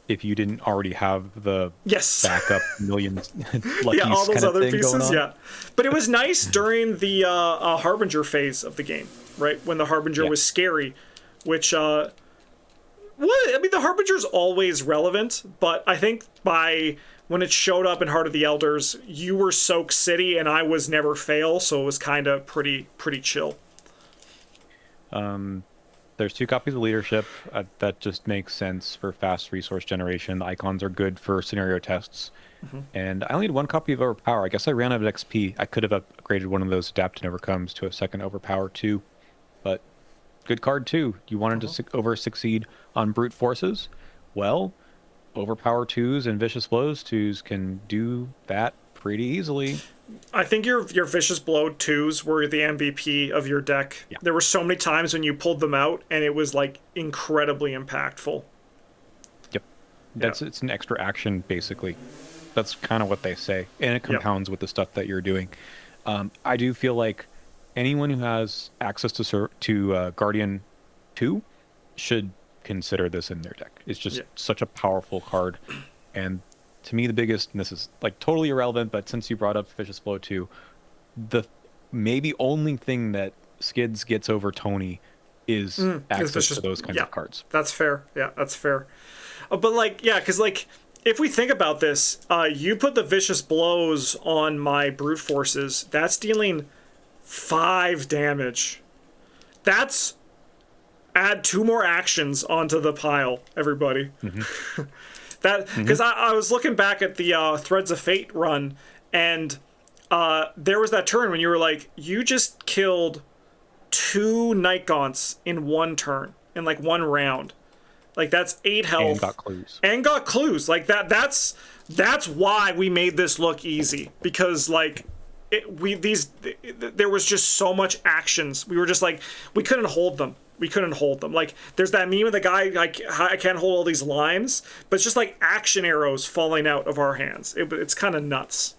if you didn't already have the Yes. backup millions Yeah, all luckies those kind of other thing going pieces, on. yeah. But it was nice during the Harbinger phase of the game, right? When the Harbinger Yeah. was scary, which I mean, the Harbinger's always relevant, but I think by when it showed up in Heart of the Elders, you were Soak City and I was Never Fail, so it was kind of pretty chill. There's 2 copies of leadership. That just makes sense for fast resource generation. The icons are good for scenario tests. And I only had 1 copy of Overpower. I guess I ran out of XP. I could have upgraded one of those Adapt and Overcomes to a second Overpower too. But good card too. You wanted to over succeed on brute forces? Well, Overpower 2s and Vicious Blows 2s can do that pretty easily. I think your Vicious Blow 2s were the MVP of your deck. Yeah. There were so many times when you pulled them out and it was like incredibly impactful. Yep. It's an extra action basically. That's kind of what they say, and it Yep. compounds with the stuff that you're doing. I do feel like anyone who has access to Guardian 2 should consider this in their deck. It's just Yeah. such a powerful card, and to me, the biggest, and this is like totally irrelevant, but since you brought up Vicious Blow 2, the maybe only thing that Skids gets over Tony is access Vicious, to those kinds yeah, of cards. that's fair. Yeah, that's fair. But like, yeah, because like, if we think about this, you put the Vicious Blows on my Brute Forces. That's dealing 5 damage. That's add 2 more actions onto the pile, everybody. That because I was looking back at the Threads of Fate run, and there was that turn when you were like, you just killed 2 Night Gaunts in 1 turn, in like 1 round. Like that's 8 health. And got clues. And got clues. Like that's why we made this look easy, because like there was just so much actions. We were just like, we couldn't hold them. We couldn't hold them. Like there's that meme of the guy like, I can't hold all these limes, but it's just like action arrows falling out of our hands. It's kind of nuts.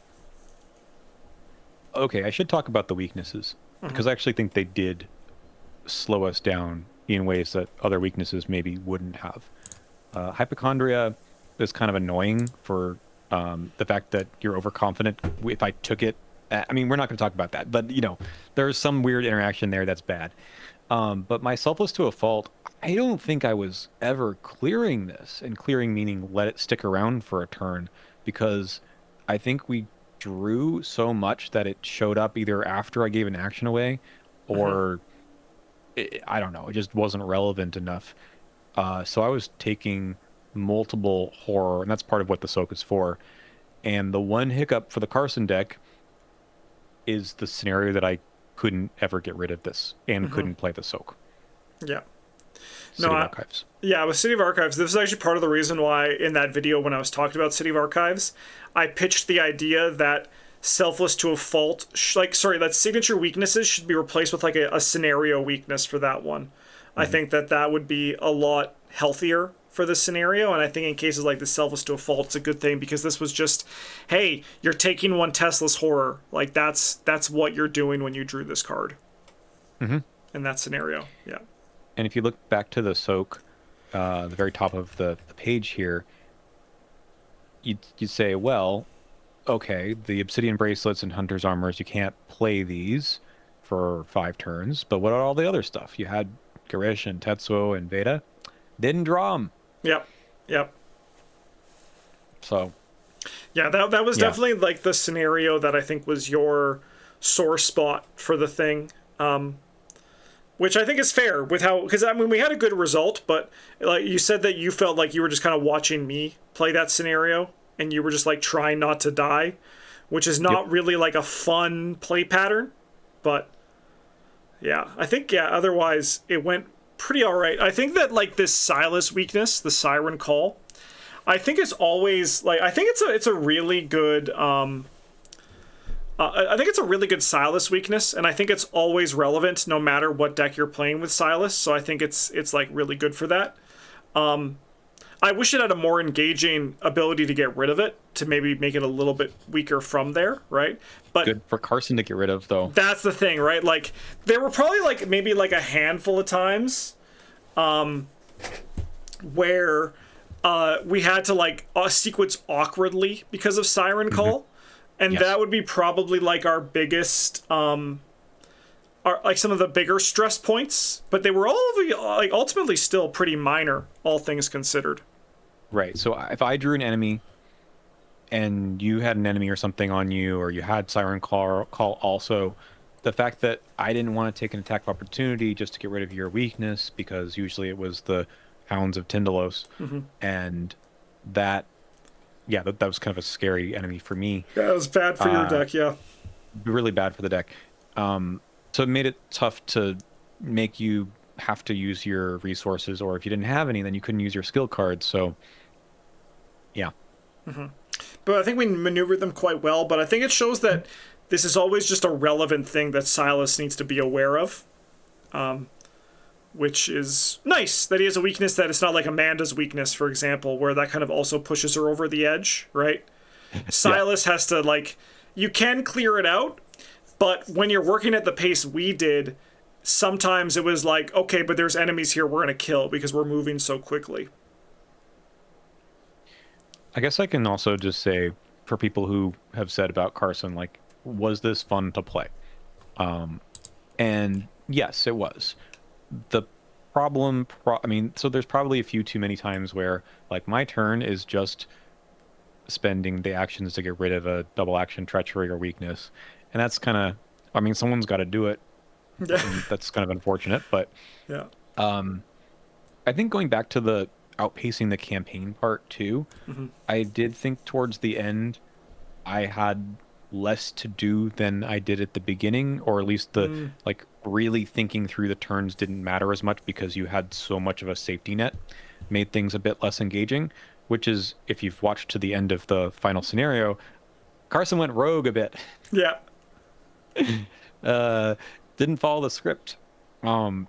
Okay, I should talk about the weaknesses because I actually think they did slow us down in ways that other weaknesses maybe wouldn't have. Hypochondria is kind of annoying for the fact that you're overconfident. If I took it, I mean, we're not going to talk about that, but you know, there's some weird interaction there that's bad. But my Selfless to a Fault, I don't think I was ever clearing this, and clearing meaning let it stick around for a turn, because I think we drew so much that it showed up either after I gave an action away, or I don't know, it just wasn't relevant enough. So I was taking multiple horror, and that's part of what the soak is for. And the one hiccup for the Carson deck is the scenario that I couldn't ever get rid of this and couldn't play the soak. Yeah. City of I- Archives. Yeah, with City of Archives, this is actually part of the reason why in that video when I was talking about City of Archives, I pitched the idea that Selfless to a Fault, that signature weaknesses should be replaced with like a scenario weakness for that one. I think that would be a lot healthier for this scenario, and I think in cases like the Selfless to a Fault, it's a good thing, because this was just, hey, you're taking 1 Tesla's horror. Like that's what you're doing when you drew this card. In that scenario, yeah. And if you look back to the soak, the very top of the page here, you'd say, well, okay, the Obsidian Bracelets and Hunter's Armors, you can't play these for 5 turns, but what about all the other stuff? You had Garish and Tetsuo and Veda. Didn't draw them. Yep. So, Yeah, that was definitely like the scenario that I think was your sore spot for the thing, which I think is fair with how, because I mean we had a good result, but like you said that you felt like you were just kind of watching me play that scenario, and you were just like trying not to die, which is not really like a fun play pattern. But yeah, I think otherwise it went pretty all right. I think that like this Silas weakness, the Siren Call, I think it's always like I think it's a really good I think it's a really good Silas weakness, and I think it's always relevant no matter what deck you're playing with Silas. So I think it's like really good for that. I wish it had a more engaging ability to get rid of it, to maybe make it a little bit weaker from there, right? But Good for Carson to get rid of, though. that's the thing, right? Like there were probably like maybe like a handful of times where we had to like sequence awkwardly because of Siren Call, and that would be probably like our biggest like some of the bigger stress points, but they were all like ultimately still pretty minor, all things considered. Right. So if I drew an enemy and you had an enemy or something on you, or you had Siren Call also, the fact that I didn't want to take an attack of opportunity just to get rid of your weakness, because usually it was the Hounds of Tyndalos, and that was kind of a scary enemy for me. Yeah, it was bad for your deck, yeah. Really bad for the deck. So it made it tough to make you have to use your resources, or if you didn't have any, then you couldn't use your skill cards. So, yeah. But I think we maneuvered them quite well, but I think it shows that this is always just a relevant thing that Silas needs to be aware of, which is nice, that he has a weakness that it's not like Amanda's weakness, for example, where that kind of also pushes her over the edge, right? Silas has to, like, you can clear it out, but when you're working at the pace we did, sometimes it was like, okay, but there's enemies here we're going to kill because we're moving so quickly. I guess I can also just say, for people who have said about Carson, like, was this fun to play? And yes, it was. The problem, so there's probably a few too many times where, like, my turn is just spending the actions to get rid of a double action treachery or weakness. And that's kind of, someone's got to do it. That's kind of unfortunate, but yeah. I think going back to the outpacing the campaign part too, I did think towards the end I had less to do than I did at the beginning, or at least the like really thinking through the turns didn't matter as much because you had so much of a safety net, made things a bit less engaging, which is, if you've watched to the end of the final scenario, Carson went rogue a bit. Yeah. Didn't follow the script. So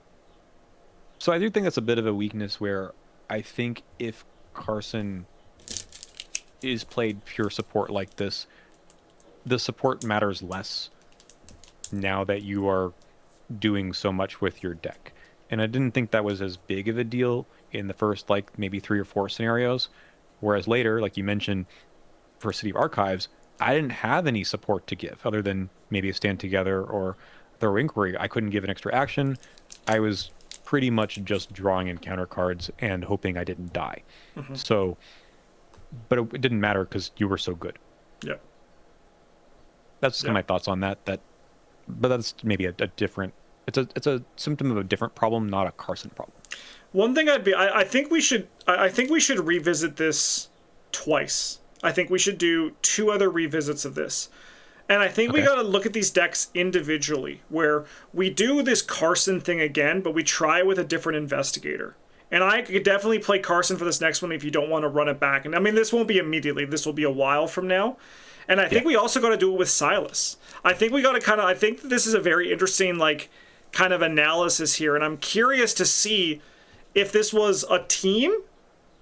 I do think that's a bit of a weakness, where I think if Carson is played pure support like this, the support matters less now that you are doing so much with your deck. And I didn't think that was as big of a deal in the first, like, maybe 3 or 4 scenarios. Whereas later, like you mentioned, for City of Archives, I didn't have any support to give other than maybe a stand together or throw inquiry. I couldn't give an extra action. I was pretty much just drawing encounter cards and hoping I didn't die. So, but it didn't matter because you were so good. Yeah. That's kind of my thoughts on that. But that's maybe a different. It's a symptom of a different problem, not a Carson problem. One thing I think we should revisit this twice. I think we should do 2 other revisits of this. And I think we got to look at these decks individually, where we do this Carson thing again, but we try it with a different investigator. And I could definitely play Carson for this next one if you don't want to run it back. And I mean, this won't be immediately. This will be a while from now. And I think we also got to do it with Silas. I think we got to I think this is a very interesting, like, kind of analysis here. And I'm curious to see if this was a team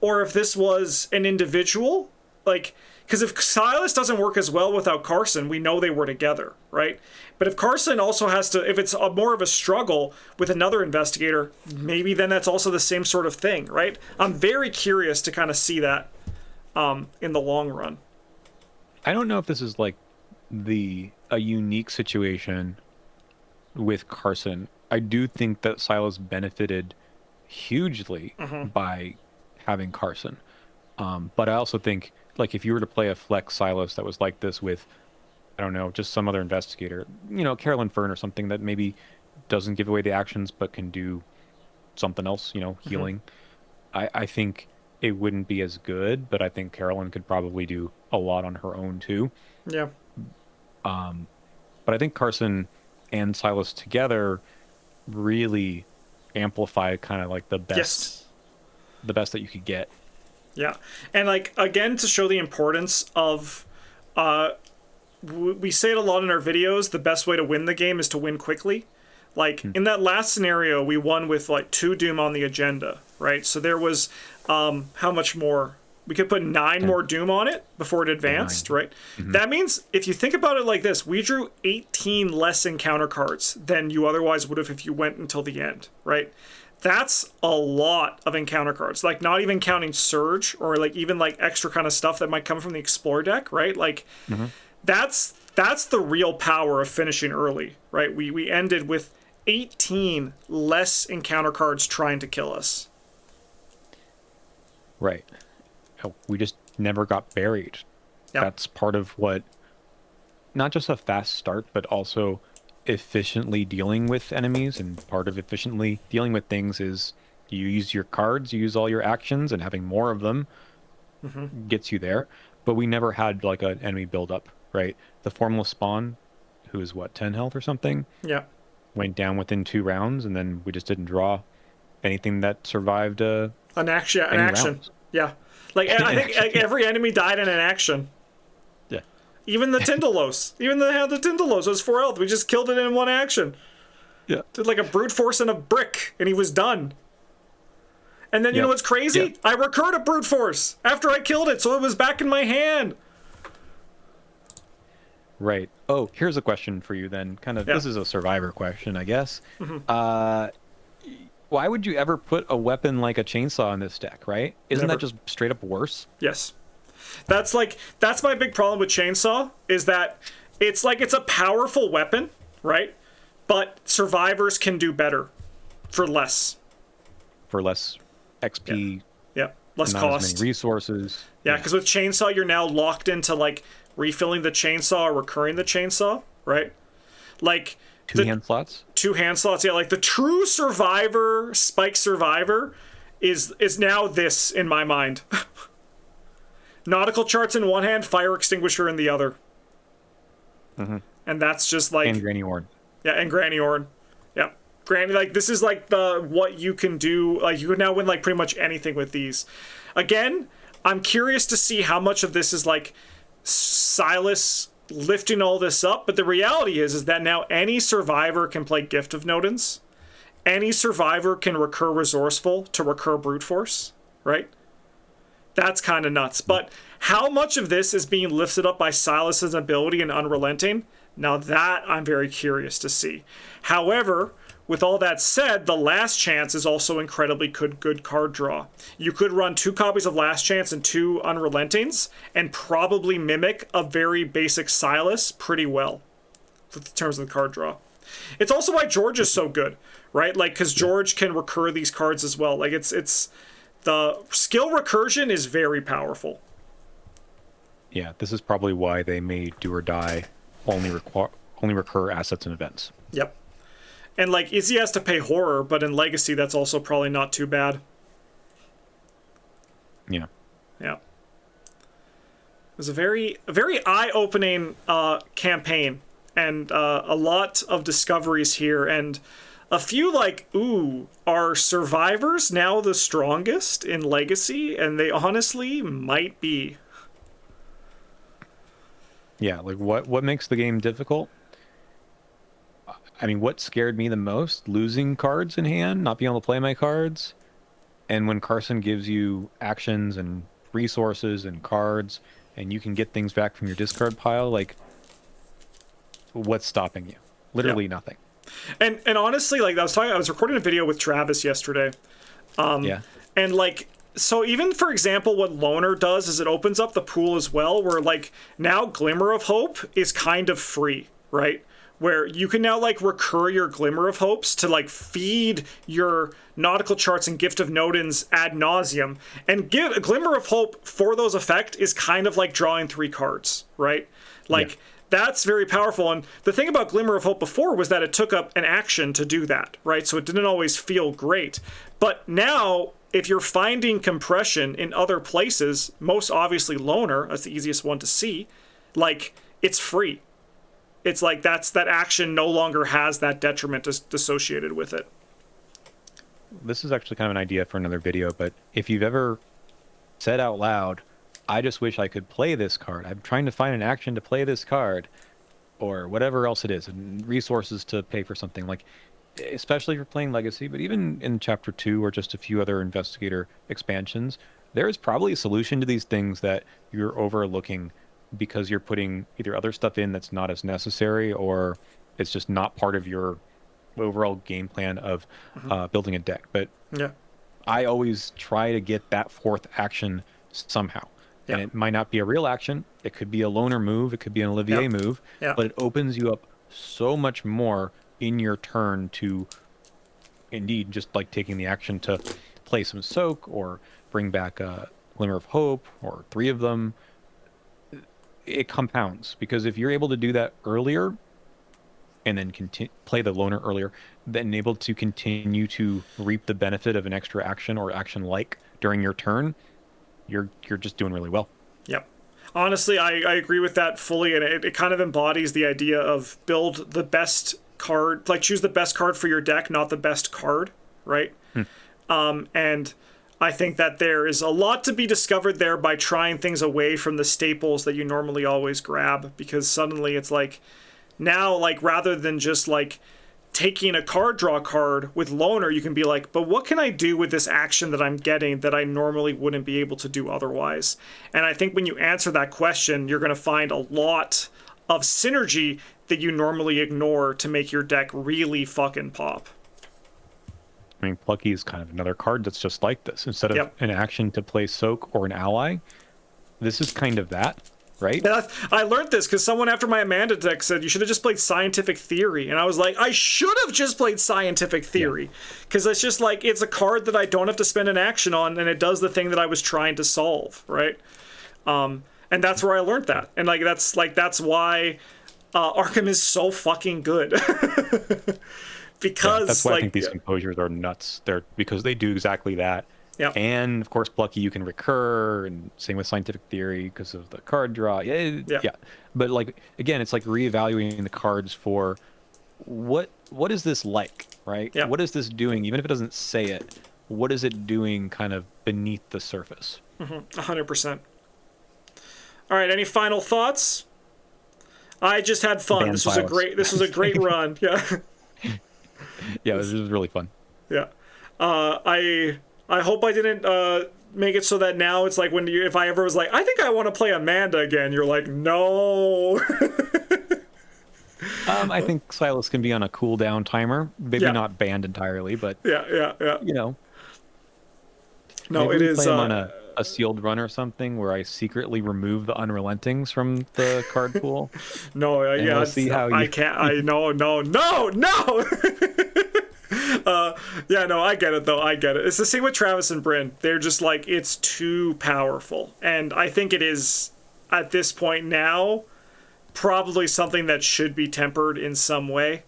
or if this was an individual. Like, because if Silas doesn't work as well without Carson, we know they were together, right? But if Carson also has to, if it's more of a struggle with another investigator, maybe then that's also the same sort of thing, right? I'm very curious to kind of see that in the long run. I don't know if this is like a unique situation with Carson. I do think that Silas benefited hugely by having Carson. But I also think, like, if you were to play a flex Silas that was like this with, I don't know, just some other investigator, Carolyn Fern or something that maybe doesn't give away the actions but can do something else, healing. I think it wouldn't be as good, but I think Carolyn could probably do a lot on her own too. Yeah. Um, but I think Carson and Silas together really amplify kind of like Yes. the best that you could get. Yeah. And like again to show the importance of uh we say it a lot in our videos, the best way to win the game is to win quickly. Like in that last scenario, we won with like 2 Doom on the agenda, right? So there was how much more? We could put 9 more Doom on it before it advanced, right? That means if you think about it like this, we drew 18 less encounter cards than you otherwise would have if you went until the end, right? That's a lot of encounter cards. Like not even counting Surge or like even like extra kind of stuff that might come from the Explore deck, right? Like that's the real power of finishing early, right? We ended with 18 less encounter cards trying to kill us. Right. We just never got buried. Yep. That's part of what, not just a fast start, but also efficiently dealing with enemies. And part of efficiently dealing with things is you use your cards, you use all your actions, and having more of them gets you there. But we never had like an enemy build up, right? The Formless Spawn, who is what, 10 health or something? Yeah. Went down within 2 rounds, and then we just didn't draw anything that survived An action. rounds. Yeah. Like I think like, every enemy died in an action. Yeah. Even the Tindalos. Even the Tindalos was 4 health. We just killed it in one action. Yeah. Did like a brute force and a brick, and he was done. And then you know what's crazy? Yep. I recurred a brute force after I killed it, so it was back in my hand. Right. Oh, here's a question for you then. Kind of, this is a survivor question, I guess. Why would you ever put a weapon like a chainsaw in this deck, right? Isn't Never. that just straight up worse? Yes. That's my big problem with chainsaw is that it's a powerful weapon, right? But survivors can do better for less. For less XP, Yeah. Less not cost. as many resources. Yeah, because with chainsaw you're now locked into like refilling the chainsaw or recurring the chainsaw, right? Like 2 hand slots? 2 hand slots. Yeah, like the true survivor, spike survivor, is now this in my mind. Nautical charts in one hand, fire extinguisher in the other. And that's just like And Granny Horn. yeah, and Granny Horn. Yeah, Granny. Like this is like the what you can do. Like you can now win like pretty much anything with these. Again, I'm curious to see how much of this is like Silas lifting all this up, but the reality is that now any survivor can play Gift of Nodens. Any survivor can recur Resourceful to recur Brute Force, right? That's kind of nuts. But how much of this is being lifted up by Silas's ability and Unrelenting? Now that I'm very curious to see. However, with all that said, the Last Chance is also incredibly good card draw. You could run 2 copies of Last Chance and 2 Unrelentings and probably mimic a very basic Silas pretty well in terms of the card draw. It's also why George is so good, right? Like, because George can recur these cards as well. Like, it's the skill recursion is very powerful. Yeah, this is probably why they made Do or Die only recur assets and events. Yep. And like Izzy has to pay horror, but in Legacy that's also probably not too bad. Yeah. Yeah. It was a very eye-opening campaign, and a lot of discoveries here, and a few like, ooh, are survivors now the strongest in Legacy? And they honestly might be. Yeah, like what makes the game difficult? I mean, what scared me the most? Losing cards in hand, not being able to play my cards. And when Carson gives you actions and resources and cards, and you can get things back from your discard pile, like, what's stopping you? Literally nothing. And honestly, like I was recording a video with Travis yesterday. Yeah. And like, so even for example, what Loner does is it opens up the pool as well, where like now Glimmer of Hope is kind of free, right? Where you can now like recur your Glimmer of Hopes to like feed your nautical charts and Gift of Nodens ad nauseum, and give a Glimmer of Hope for those effect is kind of like drawing 3 cards, right? Like that's very powerful. And the thing about Glimmer of Hope before was that it took up an action to do that, right? So it didn't always feel great. But now if you're finding compression in other places, most obviously loner, that's the easiest one to see, like, it's free. It's like that action no longer has that detriment associated with it. This is actually kind of an idea for another video, but if you've ever said out loud, I just wish I could play this card. I'm trying to find an action to play this card, or whatever else it is, and resources to pay for something, like, especially if you're playing Legacy, but even in Chapter 2 or just a few other Investigator expansions, there is probably a solution to these things that you're overlooking because you're putting either other stuff in that's not as necessary, or it's just not part of your overall game plan of building a deck. But Yeah. I always try to get that fourth action somehow. Yeah. And it might not be a real action. It could be a loner move. It could be an Olivier move. Yeah. But it opens you up so much more in your turn to, indeed, just like taking the action to play some soak or bring back a Glimmer of Hope or 3 of them. It compounds, because if you're able to do that earlier and then play the loner earlier, then able to continue to reap the benefit of an extra action or action like during your turn, you're just doing really well. Yep. Honestly, I agree with that fully, and it kind of embodies the idea of build the best card, like choose the best card for your deck, not the best card, right? And I think that there is a lot to be discovered there by trying things away from the staples that you normally always grab, because suddenly it's like, now, like, rather than just like taking a card draw card with loner, you can be like, but what can I do with this action that I'm getting that I normally wouldn't be able to do otherwise? And I think when you answer that question, you're going to find a lot of synergy that you normally ignore to make your deck really fucking pop. I mean, Plucky is kind of another card that's just like this. Instead of an action to play Soak or an ally, this is kind of that, right? And I learned this because someone after my Amanda deck said, you should have just played Scientific Theory. And I was like, I should have just played Scientific Theory. Because it's just like, it's a card that I don't have to spend an action on, and it does the thing that I was trying to solve, right? And that's where I learned that. And like that's why Arkham is so fucking good. Because that's why I think these composures are nuts. They're because they do exactly that. Yeah. And of course, Plucky you can recur, and same with Scientific Theory because of the card draw. Yeah. But like again, it's like reevaluating the cards for what is this like, right? Yeah. What is this doing? Even if it doesn't say it, what is it doing kind of beneath the surface? 100%. All right. Any final thoughts? I just had fun. This was a great run. Yeah. Yeah, it was really fun. Yeah. I hope I didn't make it so that now it's like if I ever was like, I think I want to play Amanda again, you're like, no. I think Silas can be on a cooldown timer. Maybe not banned entirely, but yeah. You know. No, maybe it is play him on a sealed run or something where I secretly remove the Unrelentings from the card pool. No, yeah, we'll see how I can't. No. Yeah, no, I get it though. I get it. It's the same with Travis and Bryn. They're just like, it's too powerful, and I think it is at this point now probably something that should be tempered in some way.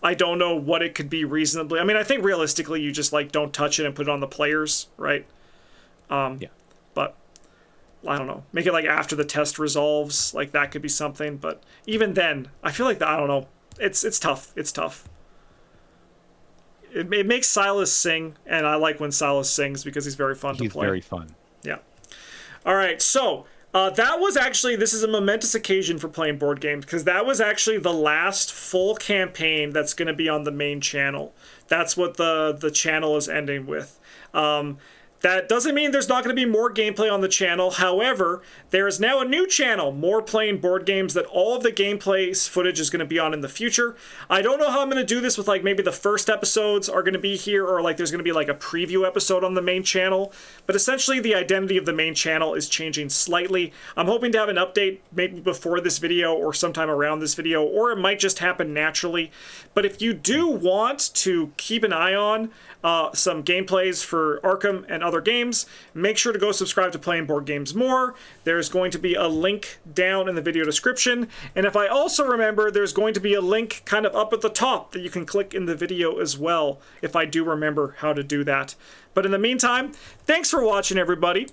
I don't know what it could be reasonably. I mean, I think realistically, you just like don't touch it and put it on the players, right? Yeah. But I don't know. Make it like after the test resolves, like that could be something. But even then, I feel like I don't know. It's tough. It's tough. It makes Silas sing, and I like when Silas sings because he's very fun to play. He's very fun. Yeah. All right, so that was actually, this is a momentous occasion for playing board games, because that was actually the last full campaign that's going to be on the main channel. That's what the channel is ending with. That doesn't mean there's not going to be more gameplay on the channel. However, there is now a new channel, More Playing Board Games, that all of the gameplay footage is going to be on in the future. I don't know how I'm going to do this with like maybe the first episodes are going to be here, or like there's going to be like a preview episode on the main channel. But essentially the identity of the main channel is changing slightly. I'm hoping to have an update maybe before this video or sometime around this video, or it might just happen naturally. But if you do want to keep an eye on some gameplays for Arkham and other games, make sure to go subscribe to Playing Board Games More. There's going to be a link down in the video description. And if I also remember, there's going to be a link kind of up at the top that you can click in the video as well, if I do remember how to do that. But in the meantime, thanks for watching, everybody.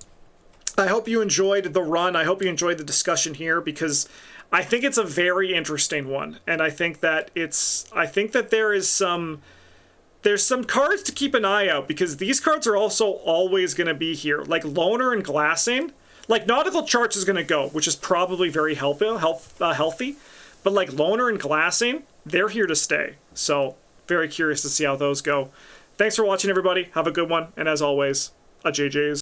I hope you enjoyed the run. I hope you enjoyed the discussion here, because I think it's a very interesting one. And I think that there's some cards to keep an eye out, because these cards are also always going to be here. Like Loner and Glassing, like Nautical Charts is going to go, which is probably very healthy. But like Loner and Glassing, they're here to stay. So very curious to see how those go. Thanks for watching, everybody. Have a good one. And as always, a JJ's.